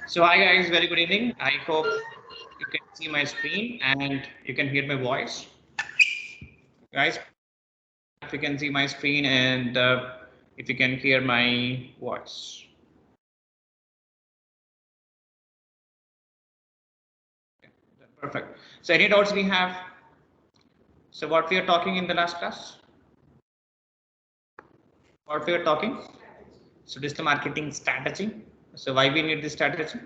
So hi guys, very good evening. I hope you can see my screen and you can hear my voice. Guys, if you can see my screen and if you can hear my voice. Perfect. So any doubts we have? So what we are talking in the last class? What we are talking? So digital marketing strategy. So why we need this strategy?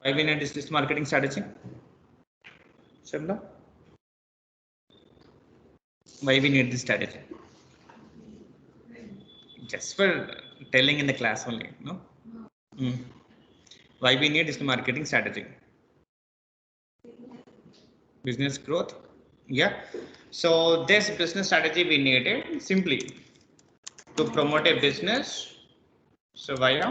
Why we need this digital marketing strategy? Shimla? Why we need this strategy? Just for telling in the class only, no? Why we need digital marketing strategy? Business growth. Yeah. So this business strategy we needed simply to promote a business. So via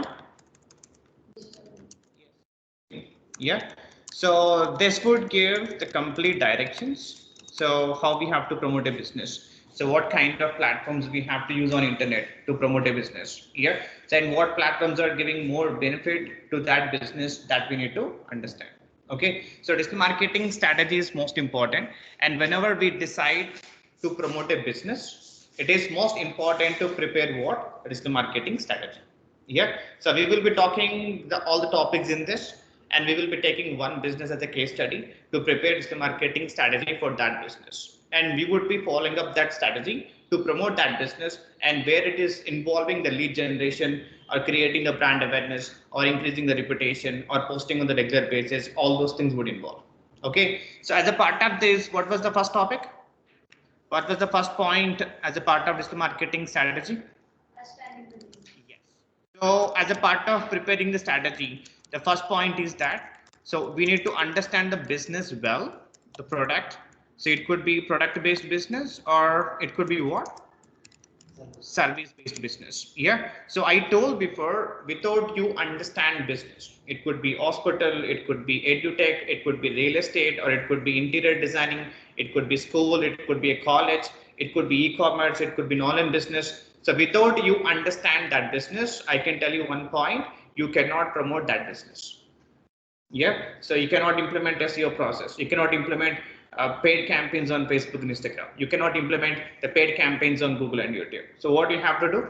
yeah. So this would give the complete directions. So how we have to promote a business. So what kind of platforms we have to use on internet to promote a business. Yeah. So and what platforms are giving more benefit to that business that we need to understand. Okay. So digital marketing strategy is most important. And whenever we decide to promote a business, it is most important to prepare what digital marketing strategy. Yeah. So we will be talking all the topics in this, and we will be taking one business as a case study to prepare the marketing strategy for that business. And we would be following up that strategy to promote that business, and where it is involving the lead generation or creating the brand awareness or increasing the reputation or posting on the regular basis, all those things would involve. Okay. So as a part of this, what was the first topic? What was the first point as a part of digital marketing strategy? Yes. So as a part of preparing the strategy, the first point is that, so we need to understand the business well, the product. So it could be product based business or it could be what? Service based business. Yeah. So I told before, without you understand business, it could be hospital, it could be edutech, it could be real estate, or it could be interior designing, it could be school, it could be a college, it could be e-commerce, it could be online business. So without you understand that business, I can tell you one point, you cannot promote that business. Yeah. So you cannot implement SEO process. You cannot implement paid campaigns on Facebook and Instagram. You cannot implement the paid campaigns on Google and YouTube. So what you have to do?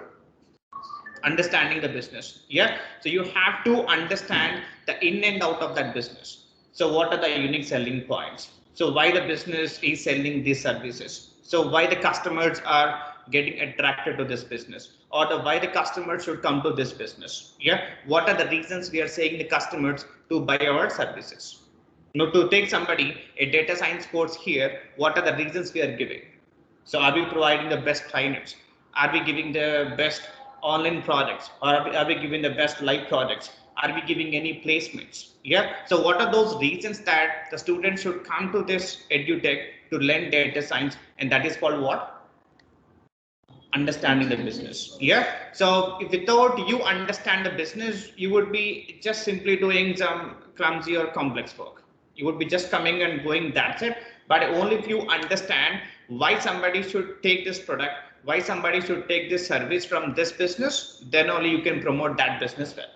Understanding the business. Yeah. So you have to understand the in and out of that business. So what are the unique selling points? So why the business is selling these services? So why the customers are getting attracted to this business, or why the customers should come to this business. Yeah. What are the reasons we are saying the customers to buy our services? Now, to take somebody a data science course here, what are the reasons we are giving? So are we providing the best trainers? Are we giving the best online products? Or are we giving the best live products? Are we giving any placements? Yeah. So what are those reasons that the students should come to this edutech to learn data science? And that is called what? Understanding the business. Yeah. So if without you understand the business, you would be just simply doing some clumsy or complex work. You would be just coming and going, that's it. But only if you understand why somebody should take this product, why somebody should take this service from this business, then only you can promote that business well.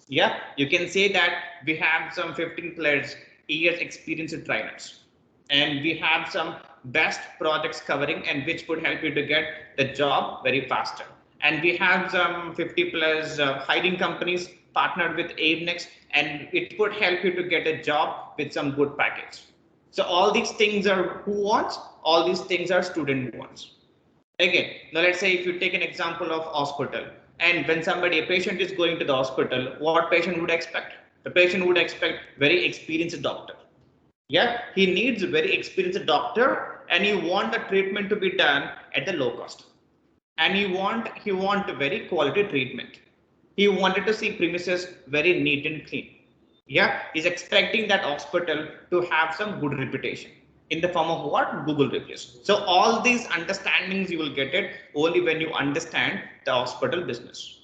Yeah. You can say that we have some 15 players years experienced trainers, and we have some best projects covering and which would help you to get the job very faster. And we have some 50 plus hiring companies partnered with AveNext, and it would help you to get a job with some good package. So all these things are who wants, all these things are student wants. Again, now let's say if you take an example of hospital, and when somebody, a patient is going to the hospital, what patient would expect? The patient would expect very experienced doctor. Yeah, he needs a very experienced doctor, and he want the treatment to be done at the low cost. And he want a very quality treatment. He wanted to see premises very neat and clean. Yeah, he's expecting that hospital to have some good reputation in the form of what? Google reviews. So all these understandings you will get it only when you understand the hospital business.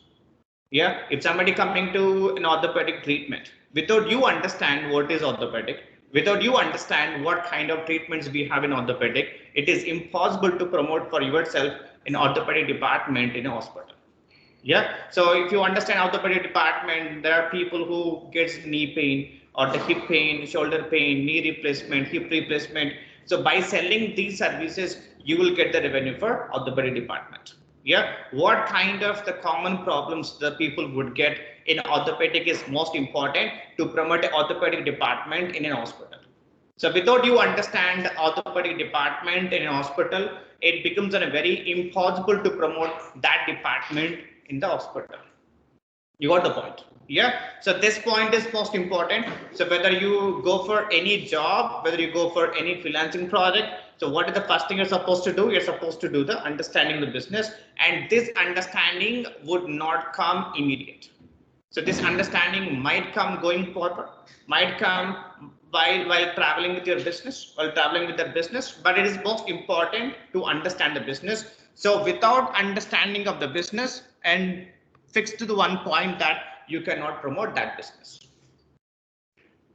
Yeah, if somebody coming to an orthopedic treatment, without you understand what is orthopedic, without you understand what kind of treatments we have in orthopedic, it is impossible to promote for yourself in orthopedic department in a hospital. Yeah. So if you understand orthopedic department, there are people who gets knee pain or the hip pain, shoulder pain, knee replacement, hip replacement. So by selling these services, you will get the revenue for orthopedic department. Yeah. What kind of the common problems the people would get in orthopedic is most important to promote a orthopedic department in an hospital. So without you understand the orthopedic department in an hospital, it becomes a very impossible to promote that department in the hospital. You got the point? Yeah. So this point is most important. So whether you go for any job, whether you go for any freelancing project, so what is the first thing you're supposed to do? You're supposed to do the understanding the business, and this understanding would not come immediate. So this understanding might come going forward, might come while traveling with your business, while traveling with the business, but it is most important to understand the business. So without understanding of the business and fixed to the one point that you cannot promote that business.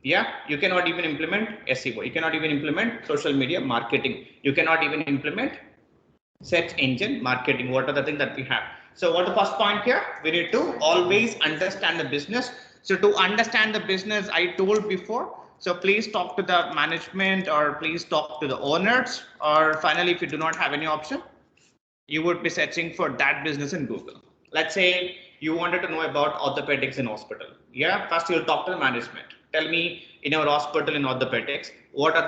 Yeah, you cannot even implement SEO, you cannot even implement social media marketing, you cannot even implement search engine marketing. What are the things that we have? So what the first point here? We need to always understand the business. So to understand the business, I told before, so please talk to the management or please talk to the owners, or finally, if you do not have any option, you would be searching for that business in Google. Let's say you wanted to know about orthopedics in hospital. Yeah, first you'll talk to the management. Tell me in our hospital in orthopedics, what are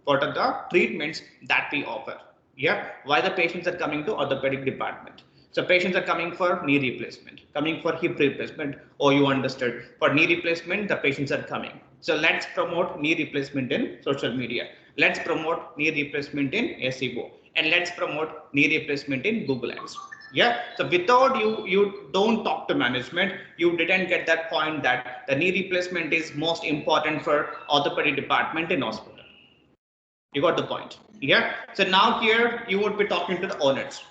the treatments that we offer? Yeah, why the patients are coming to orthopedic department? So patients are coming for knee replacement, coming for hip replacement. Oh, you understood. For knee replacement, the patients are coming. So let's promote knee replacement in social media. Let's promote knee replacement in SEO, and let's promote knee replacement in Google Ads. Yeah. So without you don't talk to management, you didn't get that point that the knee replacement is most important for orthopedic department in hospital. You got the point. Yeah. So now here you would be talking to the owners.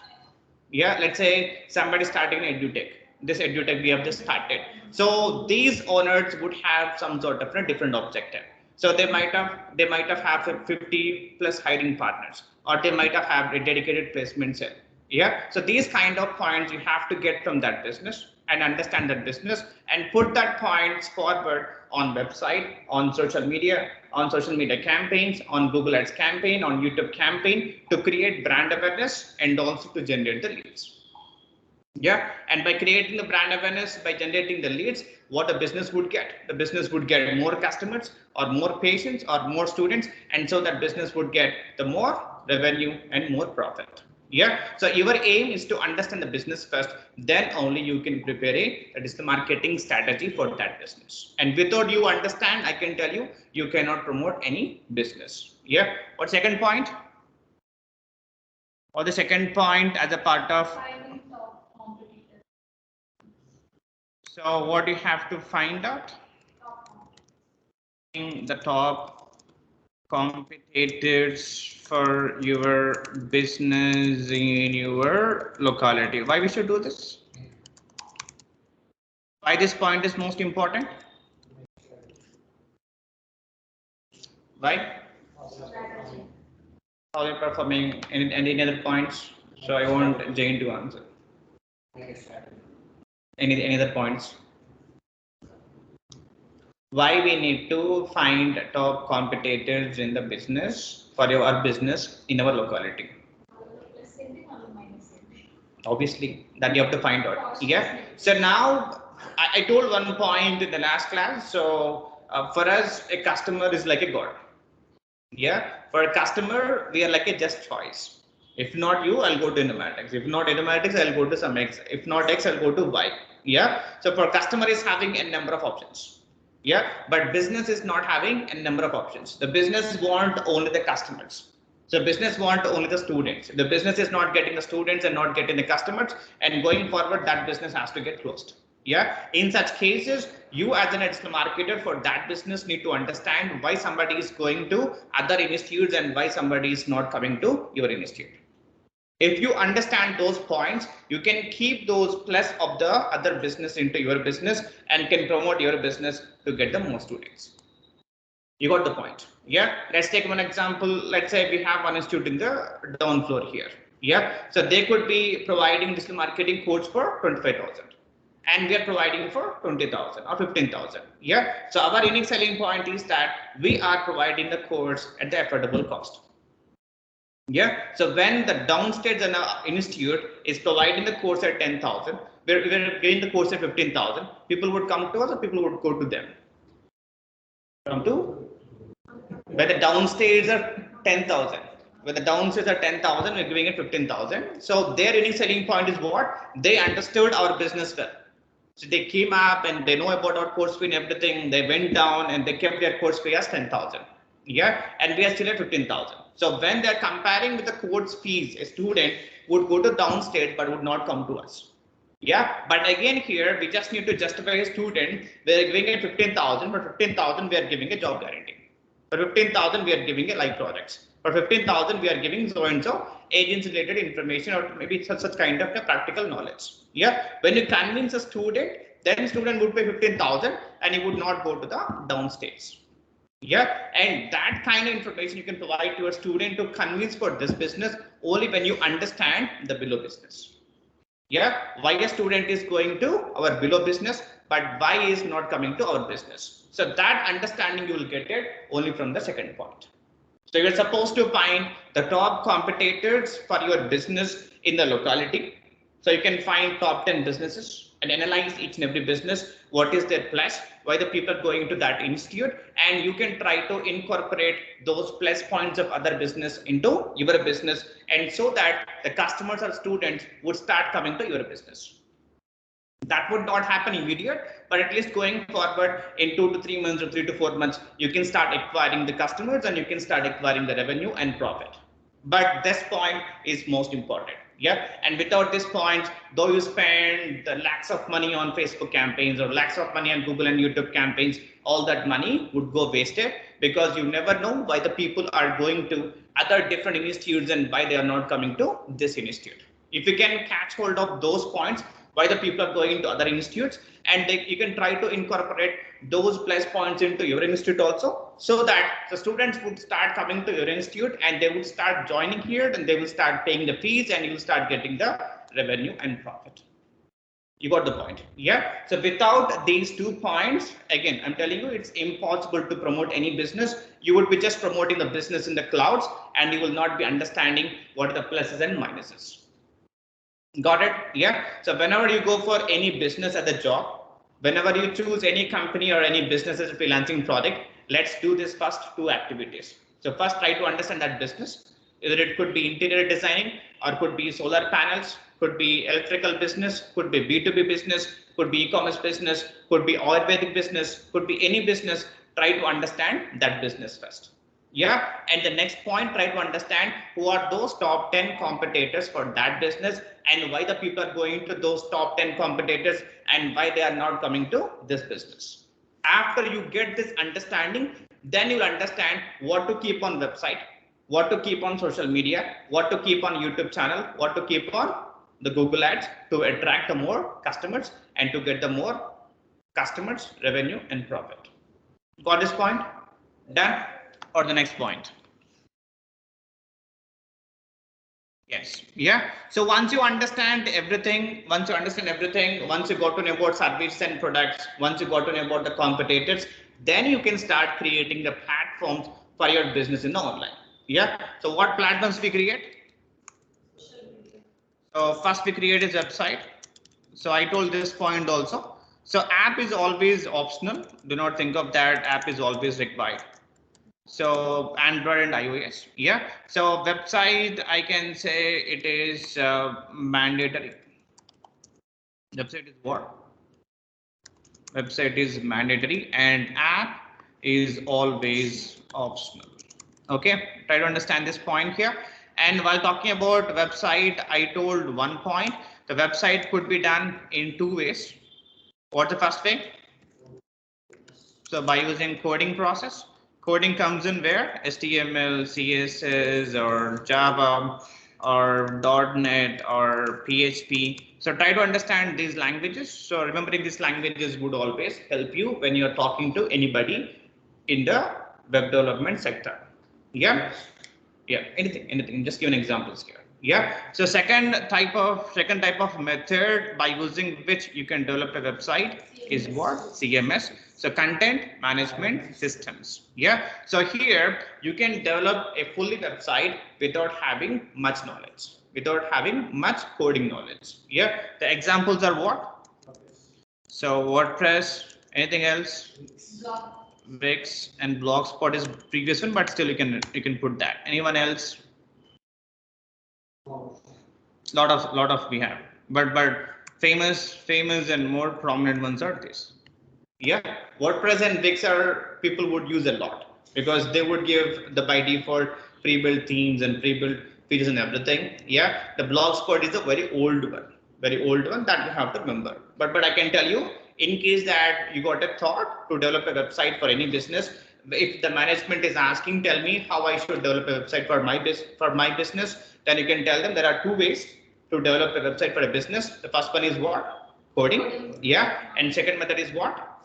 Yeah, let's say somebody starting an edutech. This edutech we have just started. So these owners would have some sort of a different objective. So they might have 50 plus hiring partners, or they might have a dedicated placement cell. Yeah. So these kind of points you have to get from that business and understand that business and put that points forward on website, on social media campaigns, on Google Ads campaign, on YouTube campaign to create brand awareness and also to generate the leads. Yeah, and by creating the brand awareness, by generating the leads, what the business would get? The business would get more customers or more patients or more students, and so that business would get the more revenue and more profit. Yeah, so your aim is to understand the business first, then only you can prepare that is the marketing strategy for that business. And without you understand, I can tell you, you cannot promote any business. Yeah, what second point? Or the second point as a part of. So what you have to find out? The top competitors for your business in your locality. Why we should do this? Why this point is most important? Why? How are performing? Any other points? So I want Jane to answer. Any other points? Why we need to find top competitors in the business for your business in our locality? Obviously, that you have to find out. Yeah. So now I told one point in the last class. So for us, a customer is like a god. Yeah. For a customer, we are like a just choice. If not you, I'll go to Informatics. If not Informatics, I'll go to some X. If not X, I'll go to Y. Yeah. So for customer is having a number of options. Yeah. But business is not having a number of options. The business want only the customers. So business want only the students. The business is not getting the students and not getting the customers, and going forward, that business has to get closed. Yeah. In such cases, you as an additional marketer for that business need to understand why somebody is going to other institutes and why somebody is not coming to your institute. If you understand those points, you can keep those plus of the other business into your business and can promote your business to get the more students. You got the point. Yeah. Let's take one example. Let's say we have one institute in the down floor here. Yeah, so they could be providing digital marketing course for 25,000 and we are providing for 20,000 or 15,000. Yeah, so our unique selling point is that we are providing the course at the affordable cost. Yeah, so when the downstage institute is providing the course at 10,000, we're giving the course at 15,000, people would come to us or people would go to them? Come to where the downstairs are 10,000. Where the downstairs are 10,000, we're giving it 15,000. So their unique selling point is what? They understood our business well. So they came up and they know about our course fee and everything. They went down and they kept their course fee as 10,000. Yeah, and we are still at 15,000. So when they're comparing with the course fees, a student would go to downstate but would not come to us. Yeah, but again here we just need to justify a student. We're giving it 15,000, but 15,000 we are giving a job guarantee. For 15,000 we are giving a live projects. For 15,000 we are giving so and so agents related information or maybe such kind of a practical knowledge. Yeah, when you convince a student, then student would pay 15,000 and he would not go to the downstates. Yeah, and that kind of information you can provide to a student to convince for this business only when you understand the below business. Yeah, why a student is going to our below business, but why is not coming to our business. So that understanding you will get it only from the second point. So you're supposed to find the top competitors for your business in the locality. So you can find top 10 businesses and analyze each and every business, what is their plus, why the people are going to that institute, and you can try to incorporate those plus points of other business into your business, and so that the customers or students would start coming to your business. That would not happen immediate, but at least going forward in 2 to 3 months or 3 to 4 months, you can start acquiring the customers and you can start acquiring the revenue and profit. But this point is most important. Yeah, and without this point, though you spend the lakhs of money on Facebook campaigns or lakhs of money on Google and YouTube campaigns, all that money would go wasted because you never know why the people are going to other different institutes and why they are not coming to this institute. If you can catch hold of those points, why the people are going to other institutes, and you can try to incorporate those plus points into your institute also, so that the students would start coming to your institute and they would start joining here, and they will start paying the fees and you will start getting the revenue and profit. You got the point. Yeah, so without these 2 points, again I'm telling you, it's impossible to promote any business. You would be just promoting the business in the clouds and you will not be understanding what are the pluses and minuses. Got it? Yeah. So whenever you go for any business as a job, whenever you choose any company or any business as a freelancing project, let's do this first 2 activities. So first try to understand that business. Either it could be interior designing or could be solar panels, could be electrical business, could be B2B business, could be e-commerce business, could be Ayurvedic business, could be any business. Try to understand that business first. Yeah, and the next point, try to understand who are those top 10 competitors for that business and why the people are going to those top 10 competitors and why they are not coming to this business. After you get this understanding, then you'll understand what to keep on website, what to keep on social media, what to keep on YouTube channel, what to keep on the Google ads to attract the more customers and to get the more customers, revenue and profit. Got this point? Done? Or the next point? Yes. Yeah. So once you understand everything, once you got to know about services and products, once you got to know about the competitors, then you can start creating the platforms for your business in the online. Yeah. So what platforms we create? So first we create a website. So I told this point also. So app is always optional. Do not think of that app is always required. So Android and iOS. Yeah. So website, I can say it is mandatory. Website is what? Website is mandatory and app is always optional. Okay. Try to understand this point here. And while talking about website, I told one point. The website could be done in 2 ways. What's the first way? So by using coding process, coding comes in where HTML, CSS or Java or .NET or PHP. So try to understand these languages. So remembering these languages would always help you when you're talking to anybody in the web development sector. Yeah. Yeah. Anything. Just give an examples here. Yeah. So second type of method by using which you can develop a website is what? CMS. So content management systems. Yeah. So here you can develop a fully website without having much knowledge, without having much coding knowledge. Yeah. The examples are what? So WordPress, anything else? Wix and Blogspot is previous one, but still you can put that. Anyone else? Lot of we have, but famous and more prominent ones are this. Yeah, WordPress and Wix are people would use a lot because they would give the by default pre-built themes and pre-built features and everything. Yeah, the Blogspot is a very old one that you have to remember. But I can tell you, in case that you got a thought to develop a website for any business, if the management is asking, tell me how I should develop a website for my business, then you can tell them there are two ways to develop a website for a business. The first one is what? Coding. Yeah, and second method is what?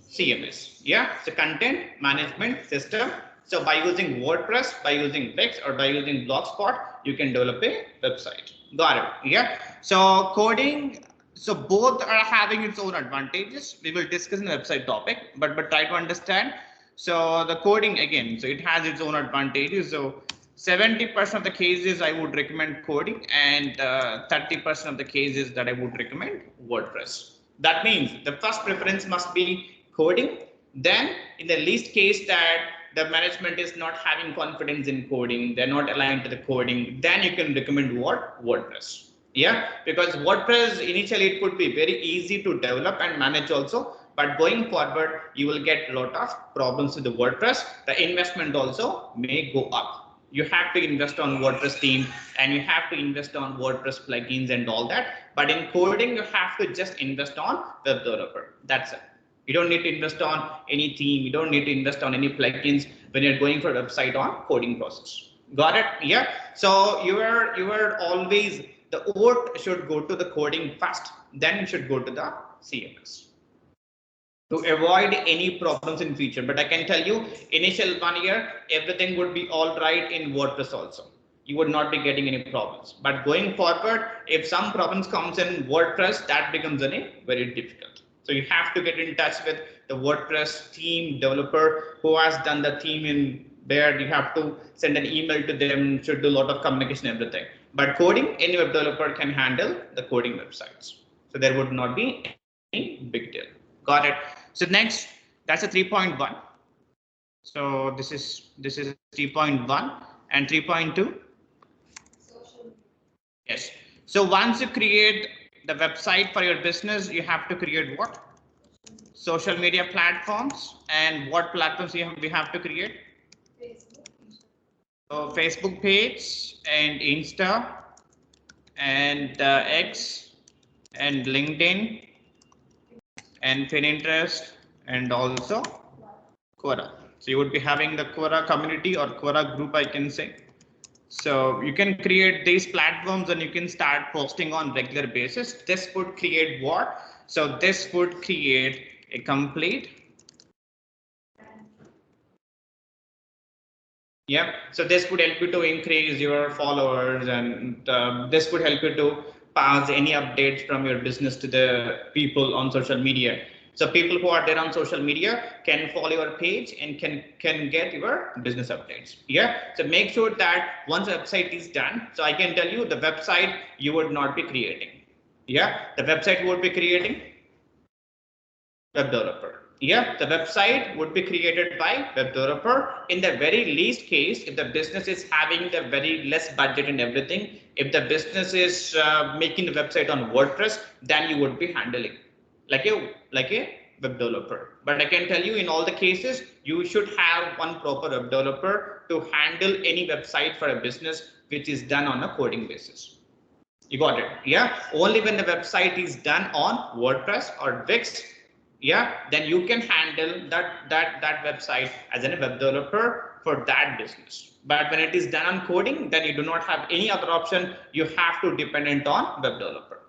CMS. Yeah, so content management system. So by using WordPress, by using Wix, or by using Blogspot, you can develop a website. Got it. Yeah. So coding. So both are having its own advantages. We will discuss in the website topic, but try to understand. So the coding again. So it has its own advantages. So 70% of the cases I would recommend coding, and 30% of the cases that I would recommend WordPress. That means the first preference must be coding. Then in the least case that the management is not having confidence in coding, they're not aligned to the coding, then you can recommend what? WordPress. Yeah, because WordPress initially it could be very easy to develop and manage also, but going forward you will get a lot of problems with the WordPress. The investment also may go up. You have to invest on WordPress theme, and you have to invest on WordPress plugins and all that. But in coding, you have to just invest on web developer. That's it. You don't need to invest on any theme. You don't need to invest on any plugins when you're going for a website on coding process. Got it? Yeah. So you are always, the vote should go to the coding first, then you should go to the CMS to avoid any problems in future. But I can tell you, initial 1 year, everything would be all right in WordPress also. You would not be getting any problems. But going forward, if some problems comes in WordPress, that becomes very difficult. So you have to get in touch with the WordPress theme developer who has done the theme in there. You have to send an email to them, should do a lot of communication, everything. But coding, any web developer can handle the coding websites. So there would not be any big deal. Got it. So next, that's a 3.1. So this is 3.1 and 3.2. Yes. So once you create the website for your business, you have to create what? Social media platforms. And what platforms we have to create? So Facebook page and Insta and X and LinkedIn and Pinterest and also Quora. So you would be having the Quora community or Quora group, I can say. So you can create these platforms and you can start posting on regular basis. This would create what? So this would create a complete. Yeah. So this would help you to increase your followers, and this would help you to pass any updates from your business to the people on social media. So people who are there on social media can follow your page and can get your business updates. Yeah. So make sure that once the website is done, so I can tell you the website you would not be creating. Yeah. The website would be creating web developer. Yeah, the website would be created by web developer. In the very least case, if the business is having the very less budget and everything, if the business is making the website on WordPress, then you would be handling like a web developer. But I can tell you, in all the cases, you should have one proper web developer to handle any website for a business which is done on a coding basis. You got it? Yeah. Only when the website is done on WordPress or Wix, yeah, then you can handle that website as a web developer for that business. But when it is done on coding, then you do not have any other option. You have to dependent on web developer.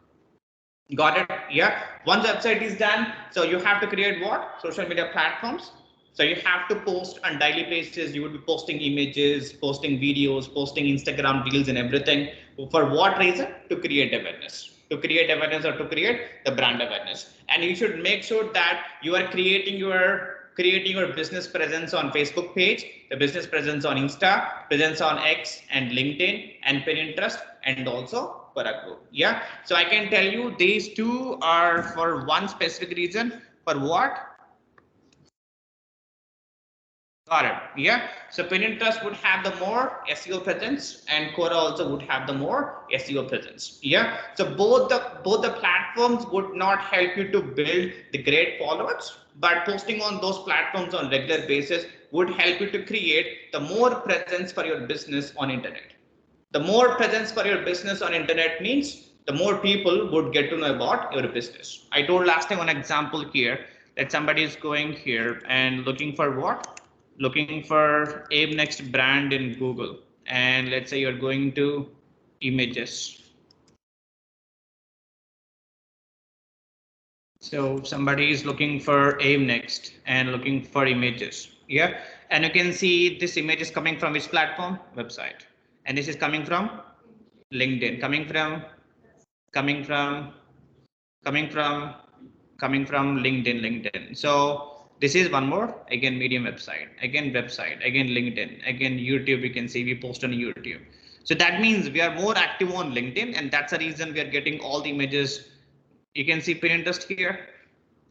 Got it? Yeah. Once the website is done, so you have to create what? Social media platforms. So you have to post on daily basis. You would be posting images, posting videos, posting Instagram reels and everything. For what reason? To create awareness. To create awareness or to create the brand awareness. And you should make sure that you are creating your business presence on Facebook page, the business presence on Insta, presence on X and LinkedIn and Pinterest, and also for a group. Yeah. So I can tell you these two are for one specific reason. For what? Got it. Yeah. So Pinterest would have the more SEO presence, and Quora also would have the more SEO presence. Yeah. So both the platforms would not help you to build the great followers, but posting on those platforms on regular basis would help you to create the more presence for your business on internet. The more presence for your business on internet means the more people would get to know about your business. I told last time one example here that somebody is going here and looking for what? Looking for Abe Next brand in Google. And let's say you're going to images. So somebody is looking for Aim Next and looking for images. Yeah. And you can see this image is coming from which platform? Website. And this is coming from LinkedIn, coming from coming from LinkedIn. So this is one more, again medium website, again LinkedIn, again YouTube. You can see we post on YouTube. So that means we are more active on LinkedIn, and that's the reason we are getting all the images. You can see Pinterest here.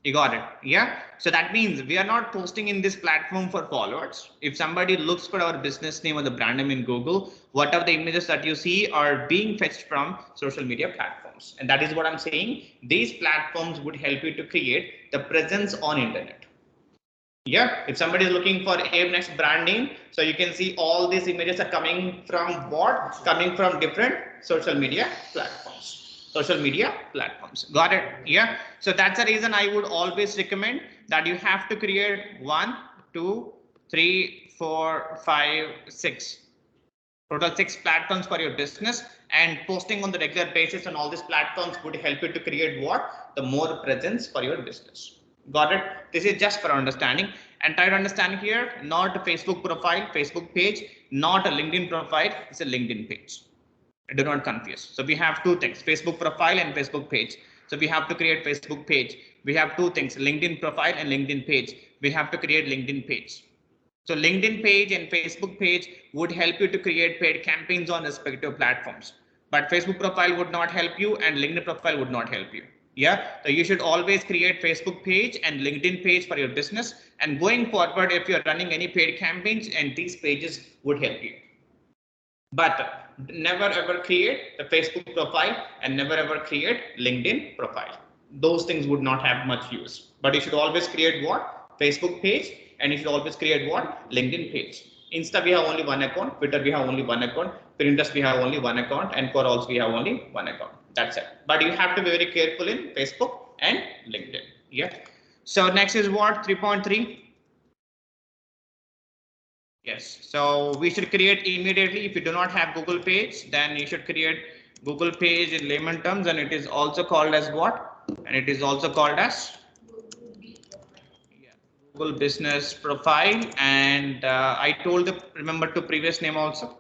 You got it. Yeah. So that means we are not posting in this platform for followers. If somebody looks for our business name or the brand name in Google, what are the images that you see are being fetched from social media platforms. And that is what I'm saying. These platforms would help you to create the presence on internet. Yeah, if somebody is looking for a next brand name, so you can see all these images are coming from what? Coming from different social media platforms. Social media platforms. Got it? Yeah. So that's the reason I would always recommend that you have to create 1, 2, 3, 4, 5, 6. Total 6 platforms for your business, and posting on the regular basis on all these platforms would help you to create what? The more presence for your business. Got it? This is just for understanding, and try to understand here, not a Facebook profile, Facebook page, not a LinkedIn profile, it's a LinkedIn page. Do not confuse. So we have two things, Facebook profile and Facebook page. So we have to create Facebook page. We have two things, LinkedIn profile and LinkedIn page. We have to create LinkedIn page. So LinkedIn page and Facebook page would help you to create paid campaigns on respective platforms. But Facebook profile would not help you and LinkedIn profile would not help you. Yeah, so you should always create Facebook page and LinkedIn page for your business. And going forward, if you're running any paid campaigns, and these pages would help you. But never ever create the Facebook profile and never ever create LinkedIn profile. Those things would not have much use. But you should always create what? Facebook page, and you should always create what? LinkedIn page. Insta we have only one account, Twitter we have only one account, Pinterest we have only one account, and for also we have only one account. That's it. But you have to be very careful in Facebook and LinkedIn. Yeah. So next is what? 3.3. Yes, so we should create immediately. If you do not have Google page, then you should create Google page in layman terms, and it is also called as what? And it is also called as Google business profile. And I told the, remember to previous name also,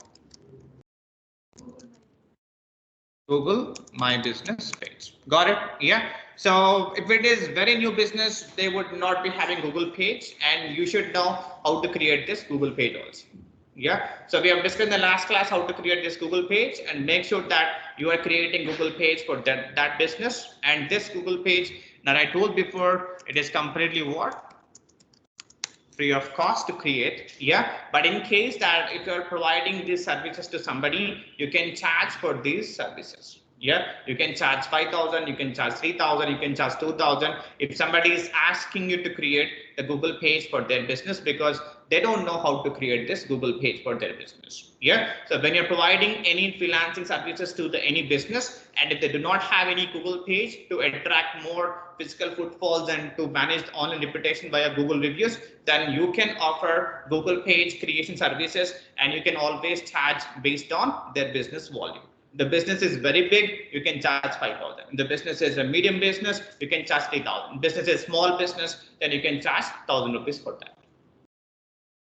Google My Business page. Got it? Yeah. So if it is very new business, they would not be having Google page, and you should know how to create this Google page also. Yeah. So we have discussed in the last class how to create this Google page, and make sure that you are creating Google page for that business. And this Google page that I told before, it is completely what? Free of cost to create. Yeah, but in case that if you're providing these services to somebody, you can charge for these services. Yeah, you can charge 5,000, you can charge 3,000, you can charge 2,000 if somebody is asking you to create the Google page for their business, because they don't know how to create this Google page for their business. Yeah, so when you're providing any freelancing services to any business, and if they do not have any Google page to attract more physical footfalls and to manage the online reputation via Google reviews, then you can offer Google page creation services, and you can always charge based on their business volume. The business is very big, you can charge 5,000. The business is a medium business, you can charge 3,000. Business is small business, then you can charge 1,000 rupees for that.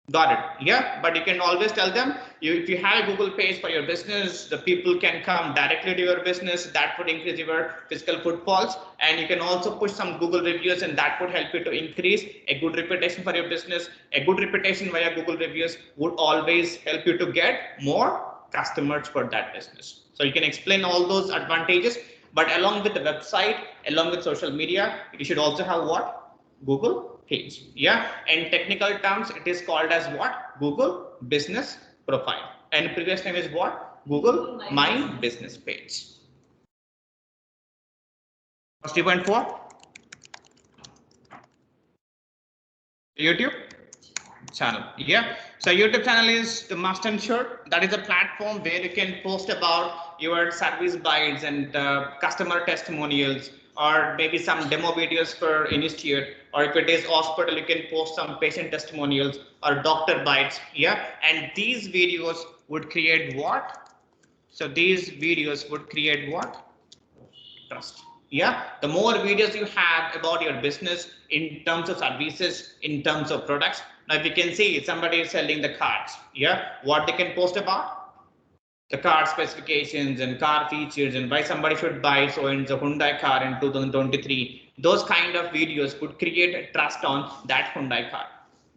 Got it. Yeah, but you can always tell them if you have a Google page for your business, the people can come directly to your business. That would increase your physical footfalls, and you can also push some Google reviews, and that would help you to increase a good reputation for your business. A good reputation via Google reviews would always help you to get more customers for that business. So you can explain all those advantages, but along with the website, along with social media, you should also have what? Google page. Yeah, in technical terms, it is called as what? Google Business Profile. And previous name is what? Google My Business Page. 3.4. YouTube channel. Yeah, so YouTube channel is the must and sure. That is a platform where you can post about your service bites and customer testimonials, or maybe some demo videos for institute, or if it is hospital, you can post some patient testimonials or doctor bites. Yeah, and these videos would create what? So these videos would create what? Trust. Yeah, the more videos you have about your business in terms of services, in terms of products. Now if you can see somebody is selling the cards, yeah, what they can post about? The car specifications and car features and why somebody should buy so and the Hyundai car in 2023. Those kind of videos could create trust on that Hyundai car.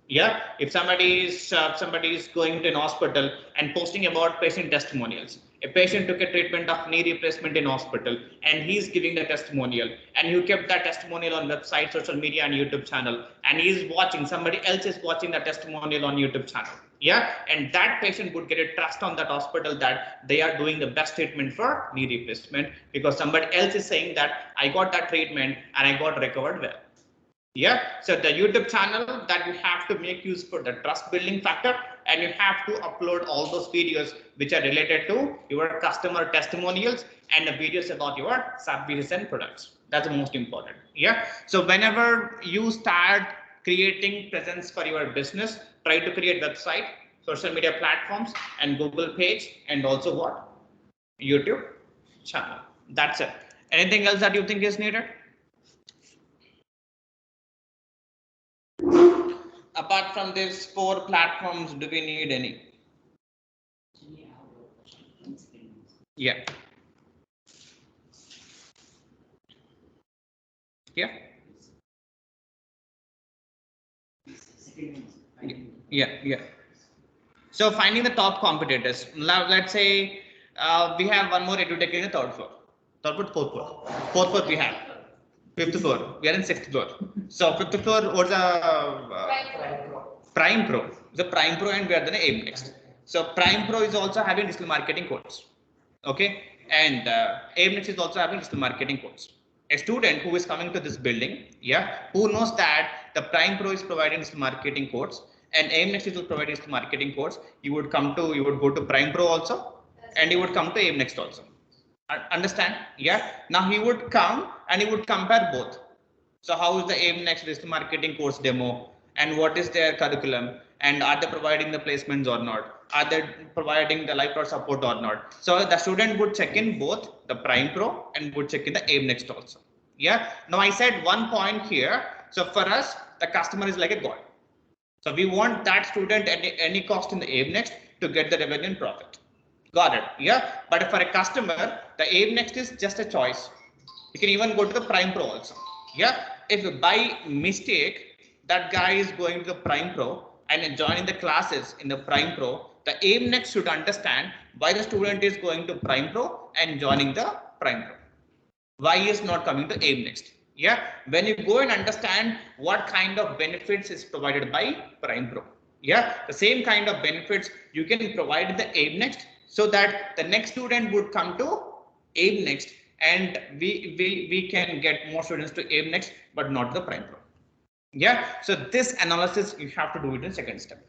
Yeah, if somebody is going to an hospital and posting about patient testimonials. A patient took a treatment of knee replacement in hospital, and he's giving the testimonial, and you kept that testimonial on website, social media, and YouTube channel, and he's watching. Somebody else is watching the testimonial on YouTube channel. Yeah, and that patient would get a trust on that hospital that they are doing the best treatment for knee replacement, because somebody else is saying that I got that treatment and I got recovered well. Yeah, so the YouTube channel that you have to make use for the trust building factor, and you have to upload all those videos which are related to your customer testimonials and the videos about your services and products. That's the most important. Yeah, so whenever you start creating presence for your business, try to create website, social media platforms, and Google page, and also what? YouTube channel. That's it. Anything else that you think is needed? Apart from these four platforms, do we need any? Yeah. Yeah. Yeah. Yeah. So finding the top competitors. Now let's say we have one more edutech in the third floor. Third floor, fourth floor. Fourth floor we have. Fifth floor. We are in sixth floor. So fifth floor was a Prime Pro. The Prime Pro, and we are the aim next. So Prime Pro is also having digital marketing course. Okay, and AIMNEX is also having digital marketing course. A student who is coming to this building, yeah, who knows that the Prime Pro is providing digital marketing course and AIMNEX is providing digital marketing course, you would go to Prime Pro also, and you would come to AIMNEX also. Understand? Yeah. Now he would come and he would compare both. So how is the AIMNEX digital marketing course demo, and what is their curriculum, and are they providing the placements or not? Are they providing the live support or not? So the student would check in both the Prime Pro and would check in the AIMNEX also. Yeah. Now I said one point here. So for us, the customer is like a god. So we want that student at any cost in the AIMNEX to get the revenue and profit. Got it. Yeah. But for a customer, the AIMNEX is just a choice. You can even go to the Prime Pro also. Yeah. If by mistake that guy is going to the Prime Pro and joining the classes in the Prime Pro, the AIMNEX should understand why the student is going to Prime Pro and joining the Prime Pro. Why is not coming to AIMNEX? Yeah, when you go and understand what kind of benefits is provided by Prime Pro. Yeah, the same kind of benefits you can provide the AIMNEX, so that the next student would come to AIMNEX, and we can get more students to AIMNEX, but not the Prime Pro. Yeah, so this analysis you have to do it in second step.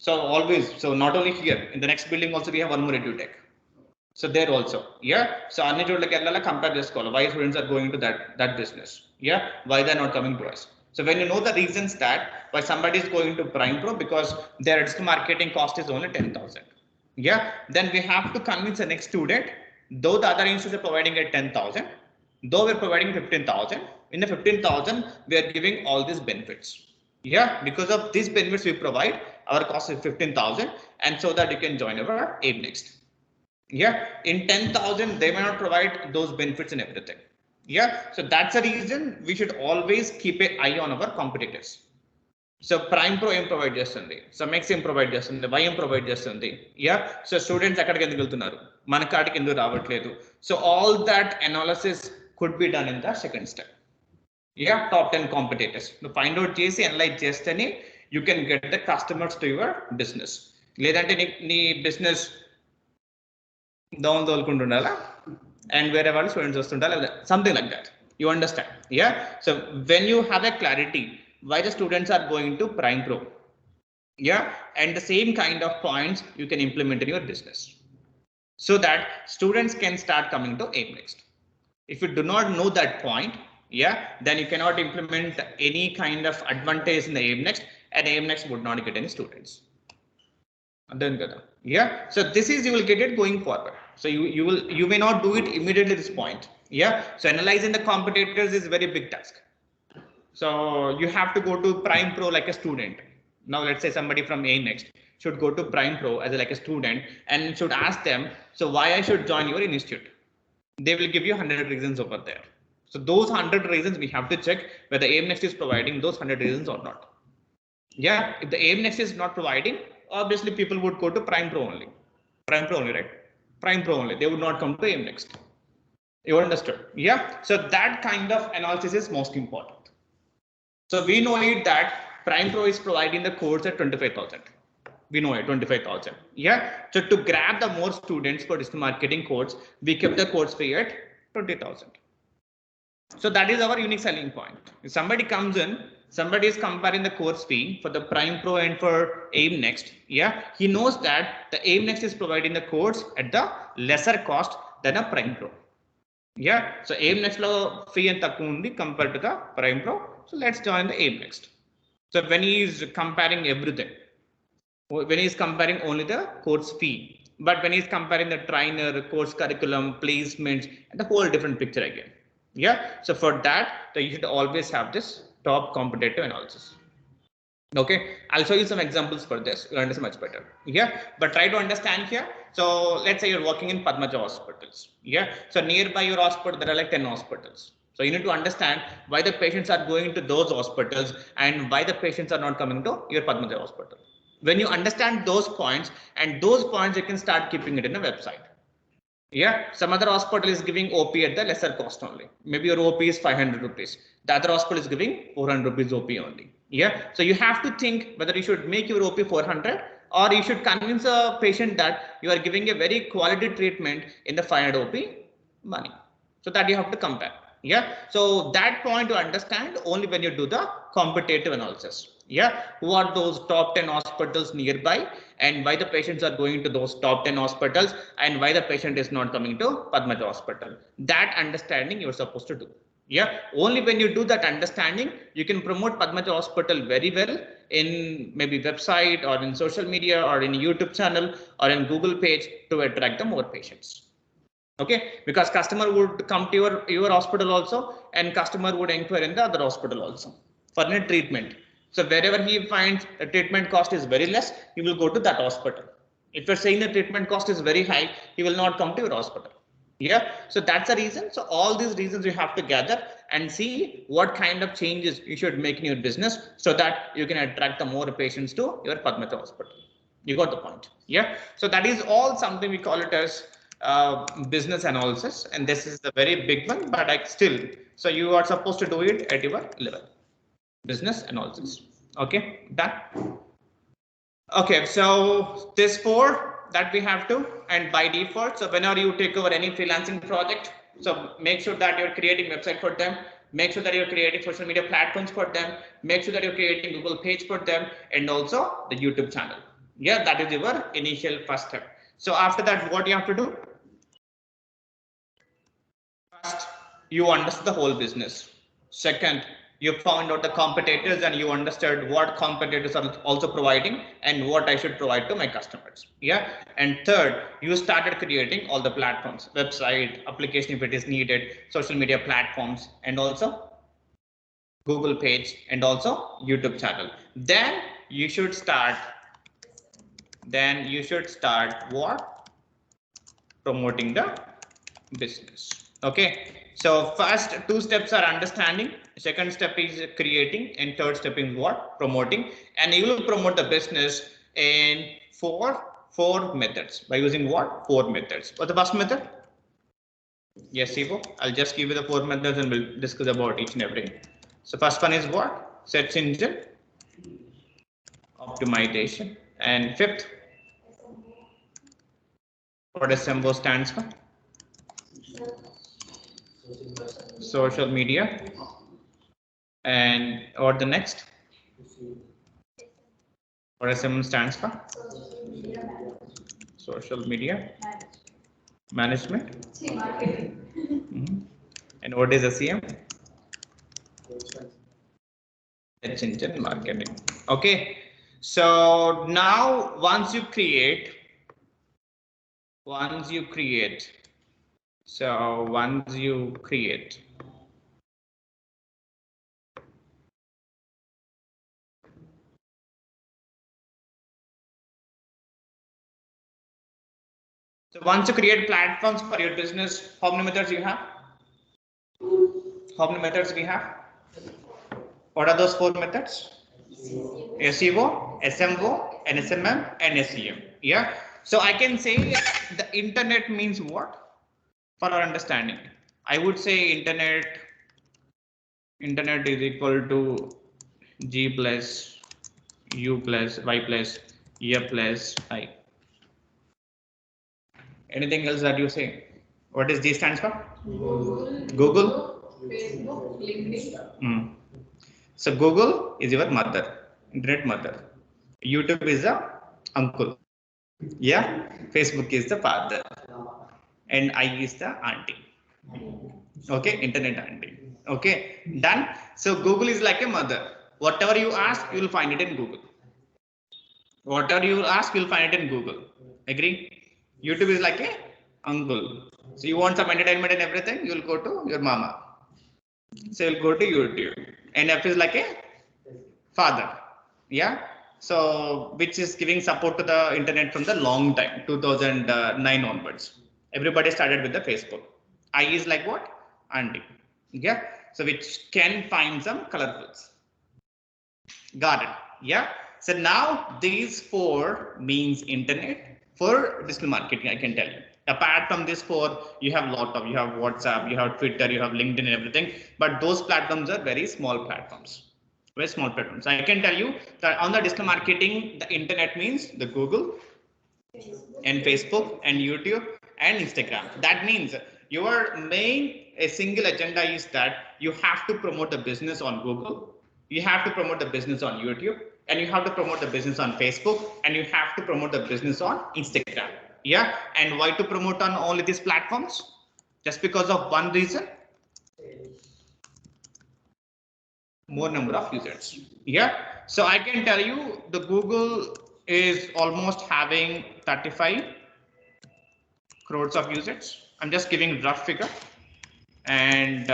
So always, so not only here, in the next building also we have one more edutech. So there also, yeah. So compare this call. Why students are going to that business? Yeah. Why they're not coming to us? So when you know the reasons that why somebody is going to Prime Pro, because their digital marketing cost is only 10,000. Yeah. Then we have to convince the next student. Though the other institutes are providing at 10,000, though we're providing 15,000. In the 15,000, we are giving all these benefits. Yeah, because of these benefits we provide, our cost is 15,000, and so that you can join our AIM Next. Yeah, in 10,000 they may not provide those benefits and everything. Yeah, so that's the reason we should always keep an eye on our competitors. So Prime Pro ఏం provide చేస్తుంది, so X ఏం provide చేస్తుంది, Y ఏం provide చేస్తుంది. Yeah, so students ఎక్కడికి ఎందుకు వెళ్తున్నారు, మన కాడికి ఎందుకు రావట్లేదు. So all that analysis could be done in the second step. Yeah, top 10 competitors నువ్వు ఫైండ్ అవుట్ చేసి అనలైజ్ చేస్తేనే you can get the customers to your business. లేదంటే నీ బిజినెస్ దోమలు తోలుకుంటుండాలా అండ్ వేరే వాళ్ళు స్టూడెంట్స్ వస్తుంటారా, something like that. You understand? Yeah, so when you have a clarity why the students are going to Prime Pro, yeah, and the same kind of points you can implement in your business so that students can start coming to AIM Next. If you do not know that point, yeah, then you cannot implement any kind of advantage in the AIM Next, and AIM Next would not get any students. Yeah, so this is, you will get it going forward. So you may not do it immediately at this point. Yeah, so analyzing the competitors is very big task. So you have to go to Prime Pro like a student. Now let's say somebody from AIM Next should go to Prime Pro as like a student and should ask them, so why I should join your institute. They will give you 100 reasons over there. So those 100 reasons we have to check whether AIM Next is providing those 100 reasons or not. Yeah, if the AIM Next is not providing, obviously people would go to Prime Pro only. Prime Pro only, right? Prime Pro only. They would not come to AIM Next. You understood? Yeah, so that kind of analysis is most important. So we know it that Prime Pro is providing the course at 25,000. We know it, 25,000. Yeah. So to grab the more students for digital marketing course, we kept the course fee at 20,000. So that is our unique selling point. If somebody comes in, somebody is comparing the course fee for the Prime Pro and for AIM Next. Yeah. He knows that the AIM Next is providing the course at the lesser cost than a Prime Pro. Yeah, so AIM Next lo fee and takundi compared to the Prime Pro. So let's join the AIM Next. So when he is comparing everything, when he is comparing only the course fee, but when he is comparing the trainer, course curriculum, placements, and the whole different picture again. Yeah, so for that, you should always have this top competitive analysis. Okay, I'll show you some examples for this. You'll understand much better. Yeah, but try to understand here. So let's say you're working in Padmaja hospitals. Yeah, so nearby your hospital, there are like 10 hospitals. So you need to understand why the patients are going to those hospitals and why the patients are not coming to your Padmaja hospital. When you understand those points, and those points you can start keeping it in a website. Yeah, some other hospital is giving OP at the lesser cost only. Maybe your OP is 500 rupees. The other hospital is giving 400 rupees OP only. Yeah, so you have to think whether you should make your OP 400 or you should convince a patient that you are giving a very quality treatment in the 500 OP money. So that you have to compare. Yeah, so that point to understand only when you do the competitive analysis. Yeah, who are those top 10 hospitals nearby and why the patients are going to those top 10 hospitals and why the patient is not coming to Padmaja hospital. That understanding you're supposed to do. Yeah, only when you do that understanding, you can promote Padmaja hospital very well in maybe website or in social media or in YouTube channel or in Google page to attract the more patients. Okay, because customer would come to your hospital also, and customer would inquire in the other hospital also for any treatment. So wherever he finds the treatment cost is very less, he will go to that hospital. If you're saying the treatment cost is very high, he will not come to your hospital. Yeah, so that's the reason. So all these reasons you have to gather and see what kind of changes you should make in your business so that you can attract the more patients to your Padmaja hospital. You got the point? Yeah, so that is all something we call it as business analysis, and this is the very big one, but still, so you are supposed to do it at your level. Business analysis. Okay, done. Okay, so this 4 that we have to, and by default, so whenever you take over any freelancing project, so make sure that you're creating website for them, make sure that you're creating social media platforms for them, make sure that you're creating Google page for them, and also the YouTube channel. Yeah, that is your initial first step. So after that, what you have to do? First, you understood the whole business. Second, you found out the competitors and you understood what competitors are also providing and what I should provide to my customers. Yeah. And third, you started creating all the platforms, website, application if it is needed, social media platforms, and also Google page, and also YouTube channel. Then you should start. What? Promoting the business. Okay. So first two steps are understanding. Second step is creating, and third step is what? Promoting. And you will promote the business in four methods by using what? Four methods. What's the first method? Yes, Ivo. I'll just give you the four methods and we'll discuss about each and every. So first one is what? Search engine optimization. And fifth, what SMO stands for? Social media. And what the next? What SMO stands for? Social media management. And what is SEM? Search engine marketing. Okay. So now once you create. So once you create. So once you create platforms for your business, how many methods you have? How many methods we have? What are those four methods? SEO, SMO, and SMM, and SEM. Yeah. So I can say the internet means what? For our understanding, I would say internet is equal to G plus U plus Y plus E plus I. Anything else that you say? What is G stands for? Google. Facebook, LinkedIn. So Google is your mother, internet mother. YouTube is the uncle. Yeah. Facebook is the father. And I is the auntie. Okay, internet auntie. Okay, done. So Google is like a mother. Whatever you ask, you will find it in Google. Whatever you ask, you'll find it in Google. Agree? YouTube is like a uncle. So you want some entertainment and everything, you'll go to your mama. So you'll go to YouTube. And F is like a father. Yeah. So which is giving support to the internet from the long time, 2009 onwards. Everybody started with the Facebook. I is like what? Auntie. Yeah. So which can find some colorfuls. Got it. Yeah. So now these four means internet for digital marketing, I can tell you. Apart from this four, you have you have WhatsApp, you have Twitter, you have LinkedIn and everything. But those platforms are very small platforms. Very small platforms. I can tell you that on the digital marketing, the internet means the Google and Facebook and YouTube and Instagram. That means your main a single agenda is that you have to promote the business on Google, you have to promote the business on YouTube, and you have to promote the business on Facebook, and you have to promote the business on Instagram. Yeah. And why to promote on all of these platforms? Just because of one reason. More number of users. Yeah. So I can tell you the Google is almost having 35 crores of users. I'm just giving rough figure. And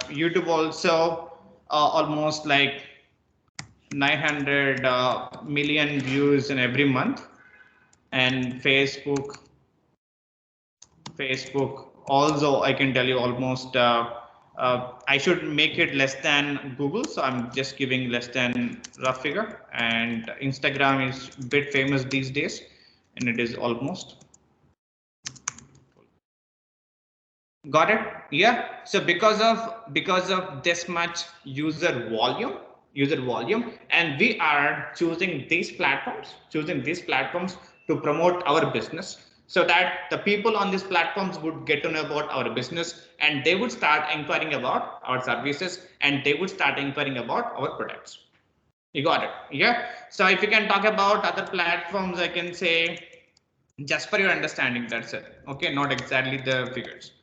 YouTube also almost like 900 million views in every month. And Facebook also, I can tell you almost I should make it less than Google, so I'm just giving less than rough figure. And Instagram is a bit famous these days, and it is almost. Got it? Yeah. So because of this much user volume, and we are choosing these platforms to promote our business, so that the people on these platforms would get to know about our business, and they would start inquiring about our services, and they would start inquiring about our products. You got it? Yeah. So if you can talk about other platforms, I can say, just for your understanding, that's it. Okay, not exactly the figures.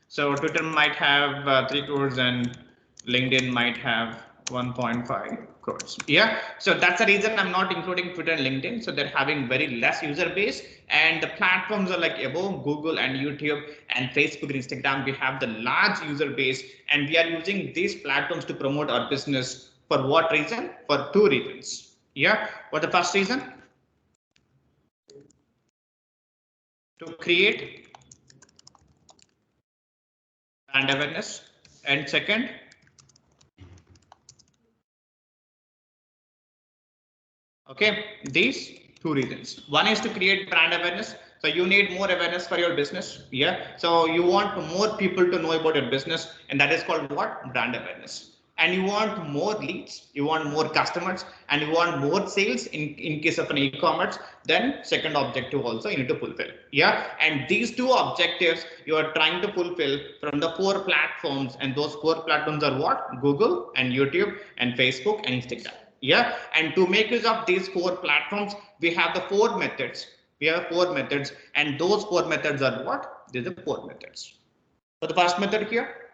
So Twitter might have 3 crores and LinkedIn might have 1.5 crores. Yeah, so that's the reason I'm not including Twitter and LinkedIn. So they're having very less user base, and the platforms are like above Google and YouTube and Facebook and Instagram. We have the large user base, and we are using these platforms to promote our business. For what reason? For two reasons. Yeah, what the first reason? To create brand awareness, and second, okay, these two reasons. One is to create brand awareness. So you need more awareness for your business. Yeah. So you want more people to know about your business, and that is called what? Brand awareness. And you want more leads, you want more customers, and you want more sales in case of an e-commerce. Then second objective also you need to fulfill. Yeah. And these two objectives you are trying to fulfill from the four platforms, and those four platforms are what? Google and YouTube and Facebook and Instagram. Yeah, and to make use of these four platforms, we have the four methods. We have four methods, and those four methods are what? These are the four methods. So the first method here,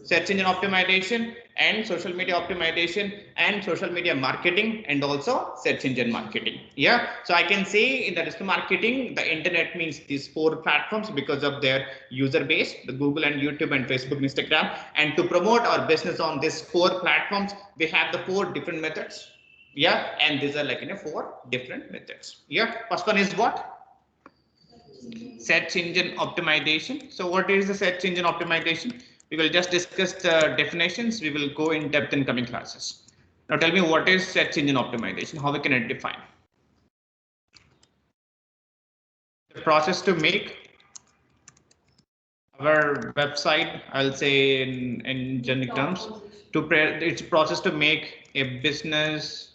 search engine optimization and social media optimization and social media marketing, and also search engine marketing. Yeah, so I can say in the digital marketing, the internet means these four platforms because of their user base, the Google and YouTube and Facebook and Instagram. And to promote our business on these four platforms, we have the four different methods. Yeah, and these are like four different methods. Yeah, first one is what? Search engine optimization. So what is the search engine optimization? We will just discuss the definitions. We will go in depth in coming classes. Now tell me, what is search engine optimization? How we can it define? The process to make our website, I'll say in generic terms, it's a process to make a business,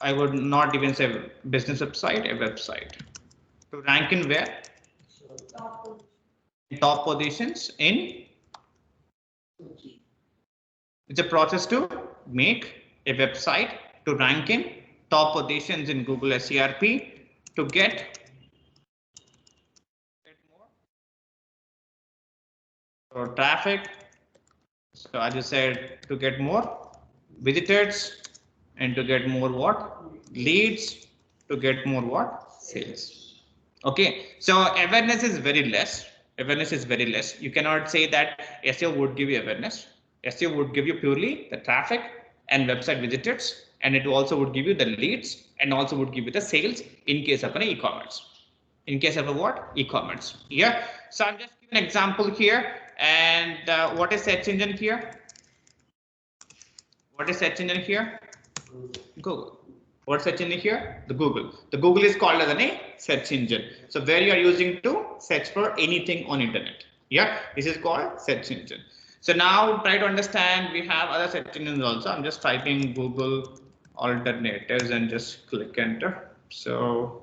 I would not even say business website, a website. To rank in where? Top positions in. It's a process to make a website to rank in top positions in Google SERP to get more traffic. So as you said, to get more visitors, and to get more what? Leads, to get more what? Sales. Okay, so awareness is very less. Awareness is very less. You cannot say that SEO would give you awareness. SEO would give you purely the traffic and website visitors, and it also would give you the leads, and also would give you the sales in case of an e-commerce. In case of a what? E-commerce. Yeah. So I'm just giving an example here. And what is search engine here? What is search engine here? Google. What's search engine here? The Google. The Google is called as a search engine. So where you are using to search for anything on internet. Yeah, this is called search engine. So now try to understand, we have other search engines also. I'm just typing Google alternatives and just click enter. So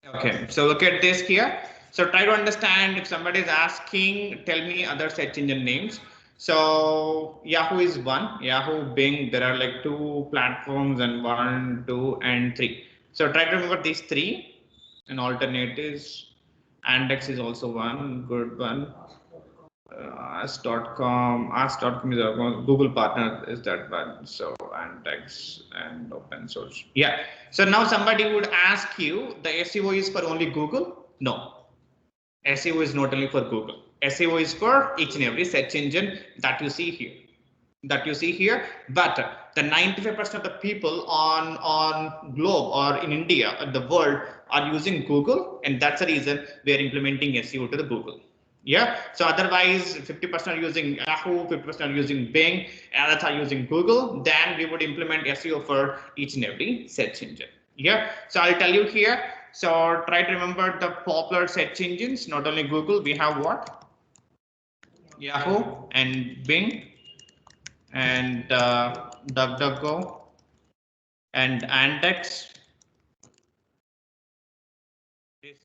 okay, so look at this here. So try to understand, if somebody is asking, tell me other search engine names. So Yahoo is one, Yahoo, Bing, there are like two platforms, and 1, 2, and 3. So try to remember these three, and alternatives. Andex is also one, good one. Ask.com is a Google partner, is that one. So Andex and open source. Yeah. So now somebody would ask you, the SEO is for only Google? No. SEO is not only for Google. SEO is for each and every search engine that you see here. But the 95% of the people on globe or in India or the world are using Google, and that's the reason we are implementing SEO to the Google. Yeah, so otherwise 50% are using Yahoo, 50% are using Bing, and others are using Google. Then we would implement SEO for each and every search engine. Yeah, so I'll tell you here. So try to remember the popular search engines, not only Google. We have what? Yahoo and Bing and DuckDuckGo and Andex. This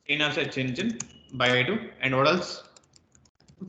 China search engine, Baidu, and what else?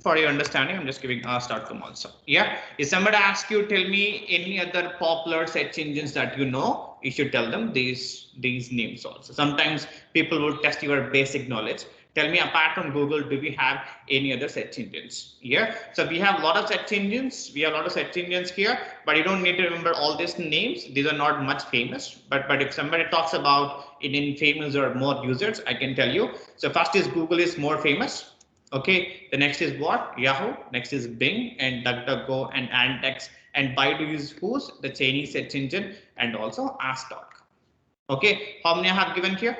For your understanding, I'm just giving start.com also. Yeah. If somebody asks you, tell me any other popular search engines that you know, you should tell them these names also. Sometimes people will test your basic knowledge. Tell me, apart from Google, do we have any other search engines? Yeah. So we have a lot of search engines. We have a lot of search engines here, but you don't need to remember all these names. These are not much famous. But if somebody talks about in famous or more users, I can tell you. So first is Google is more famous. Okay, the next is what? Yahoo. Next is Bing and DuckDuckGo and Andex and Baidu is who's the Chinese search engine and also Ask.com. Okay, how many I have given here?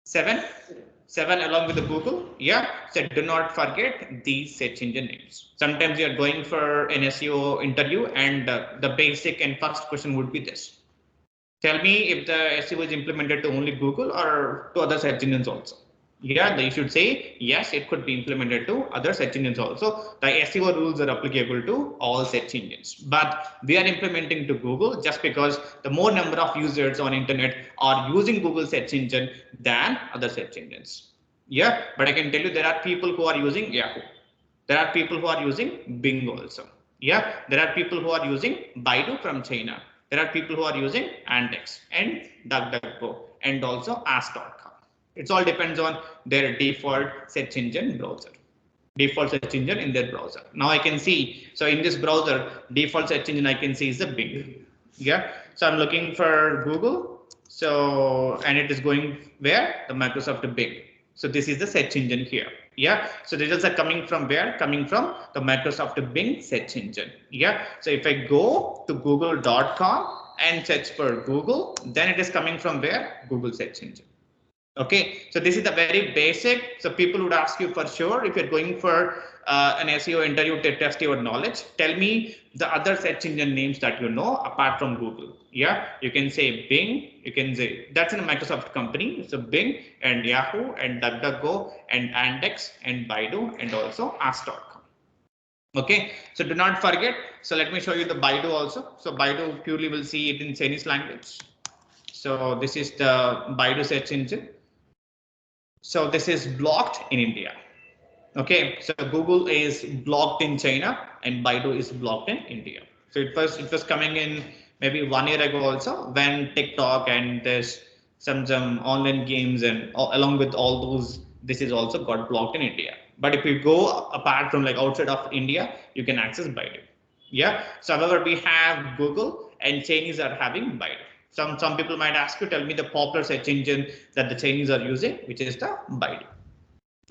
Seven. Seven along with the Google. Yeah. So do not forget these search engine names. Sometimes you are going for an SEO interview and the basic and first question would be this. Tell me if the SEO is implemented to only Google or to other search engines also. Yeah, they should say yes, it could be implemented to other search engines also. The SEO rules are applicable to all search engines, but we are implementing to Google just because the more number of users on internet are using Google search engine than other search engines. Yeah, but I can tell you there are people who are using Yahoo. There are people who are using Bing also. Yeah, there are people who are using Baidu from China. There are people who are using Andex and DuckDuckGo and also Ask.com. It all depends on their default search engine browser. Default search engine in their browser. Now I can see, so in this browser, default search engine I can see is the Bing. Yeah, so I'm looking for Google. So, and it is going where? The Microsoft Bing. So this is the search engine here. Yeah, so results are coming from where? Coming from the Microsoft Bing search engine. Yeah, so if I go to google.com and search for Google, then it is coming from where? Google search engine. Okay, so this is the very basic. So people would ask you for sure if you're going for an SEO interview to test your knowledge. Tell me the other search engine names that you know apart from Google. Yeah, you can say Bing. You can say that's in a Microsoft company. So Bing and Yahoo and DuckDuckGo and Andex and Baidu and also Ask.com. Okay, so do not forget. So let me show you the Baidu also. So Baidu purely will see it in Chinese language. So this is the Baidu search engine. So this is blocked in India. Okay, so Google is blocked in China and Baidu is blocked in India. So it was coming in maybe 1 year ago also when TikTok and there's some online games and along with all those, this is also got blocked in India. But if you go apart from like outside of India, you can access Baidu. Yeah. So however, we have Google and Chinese are having Baidu. Some people might ask you, tell me the popular search engine that the Chinese are using, which is the Baidu.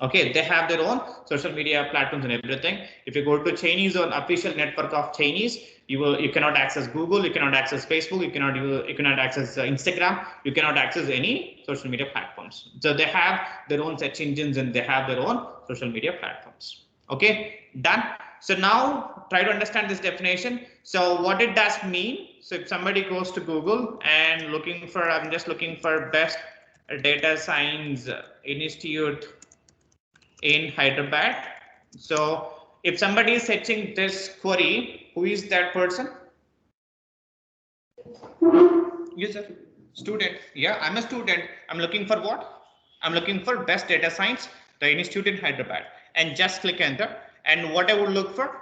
Okay, they have their own social media platforms and everything. If you go to Chinese or official network of Chinese, you cannot access Google, you cannot access Facebook, you cannot access Instagram, you cannot access any social media platforms. So they have their own search engines and they have their own social media platforms. Okay, done. So now try to understand this definition. So what it does mean. So if somebody goes to Google and looking for, I'm just looking for best data science institute in Hyderabad. So if somebody is searching this query, who is that person? User, student. Yeah, I'm a student. I'm looking for what? I'm looking for best data science, the institute in Hyderabad, and just click enter. And what I would look for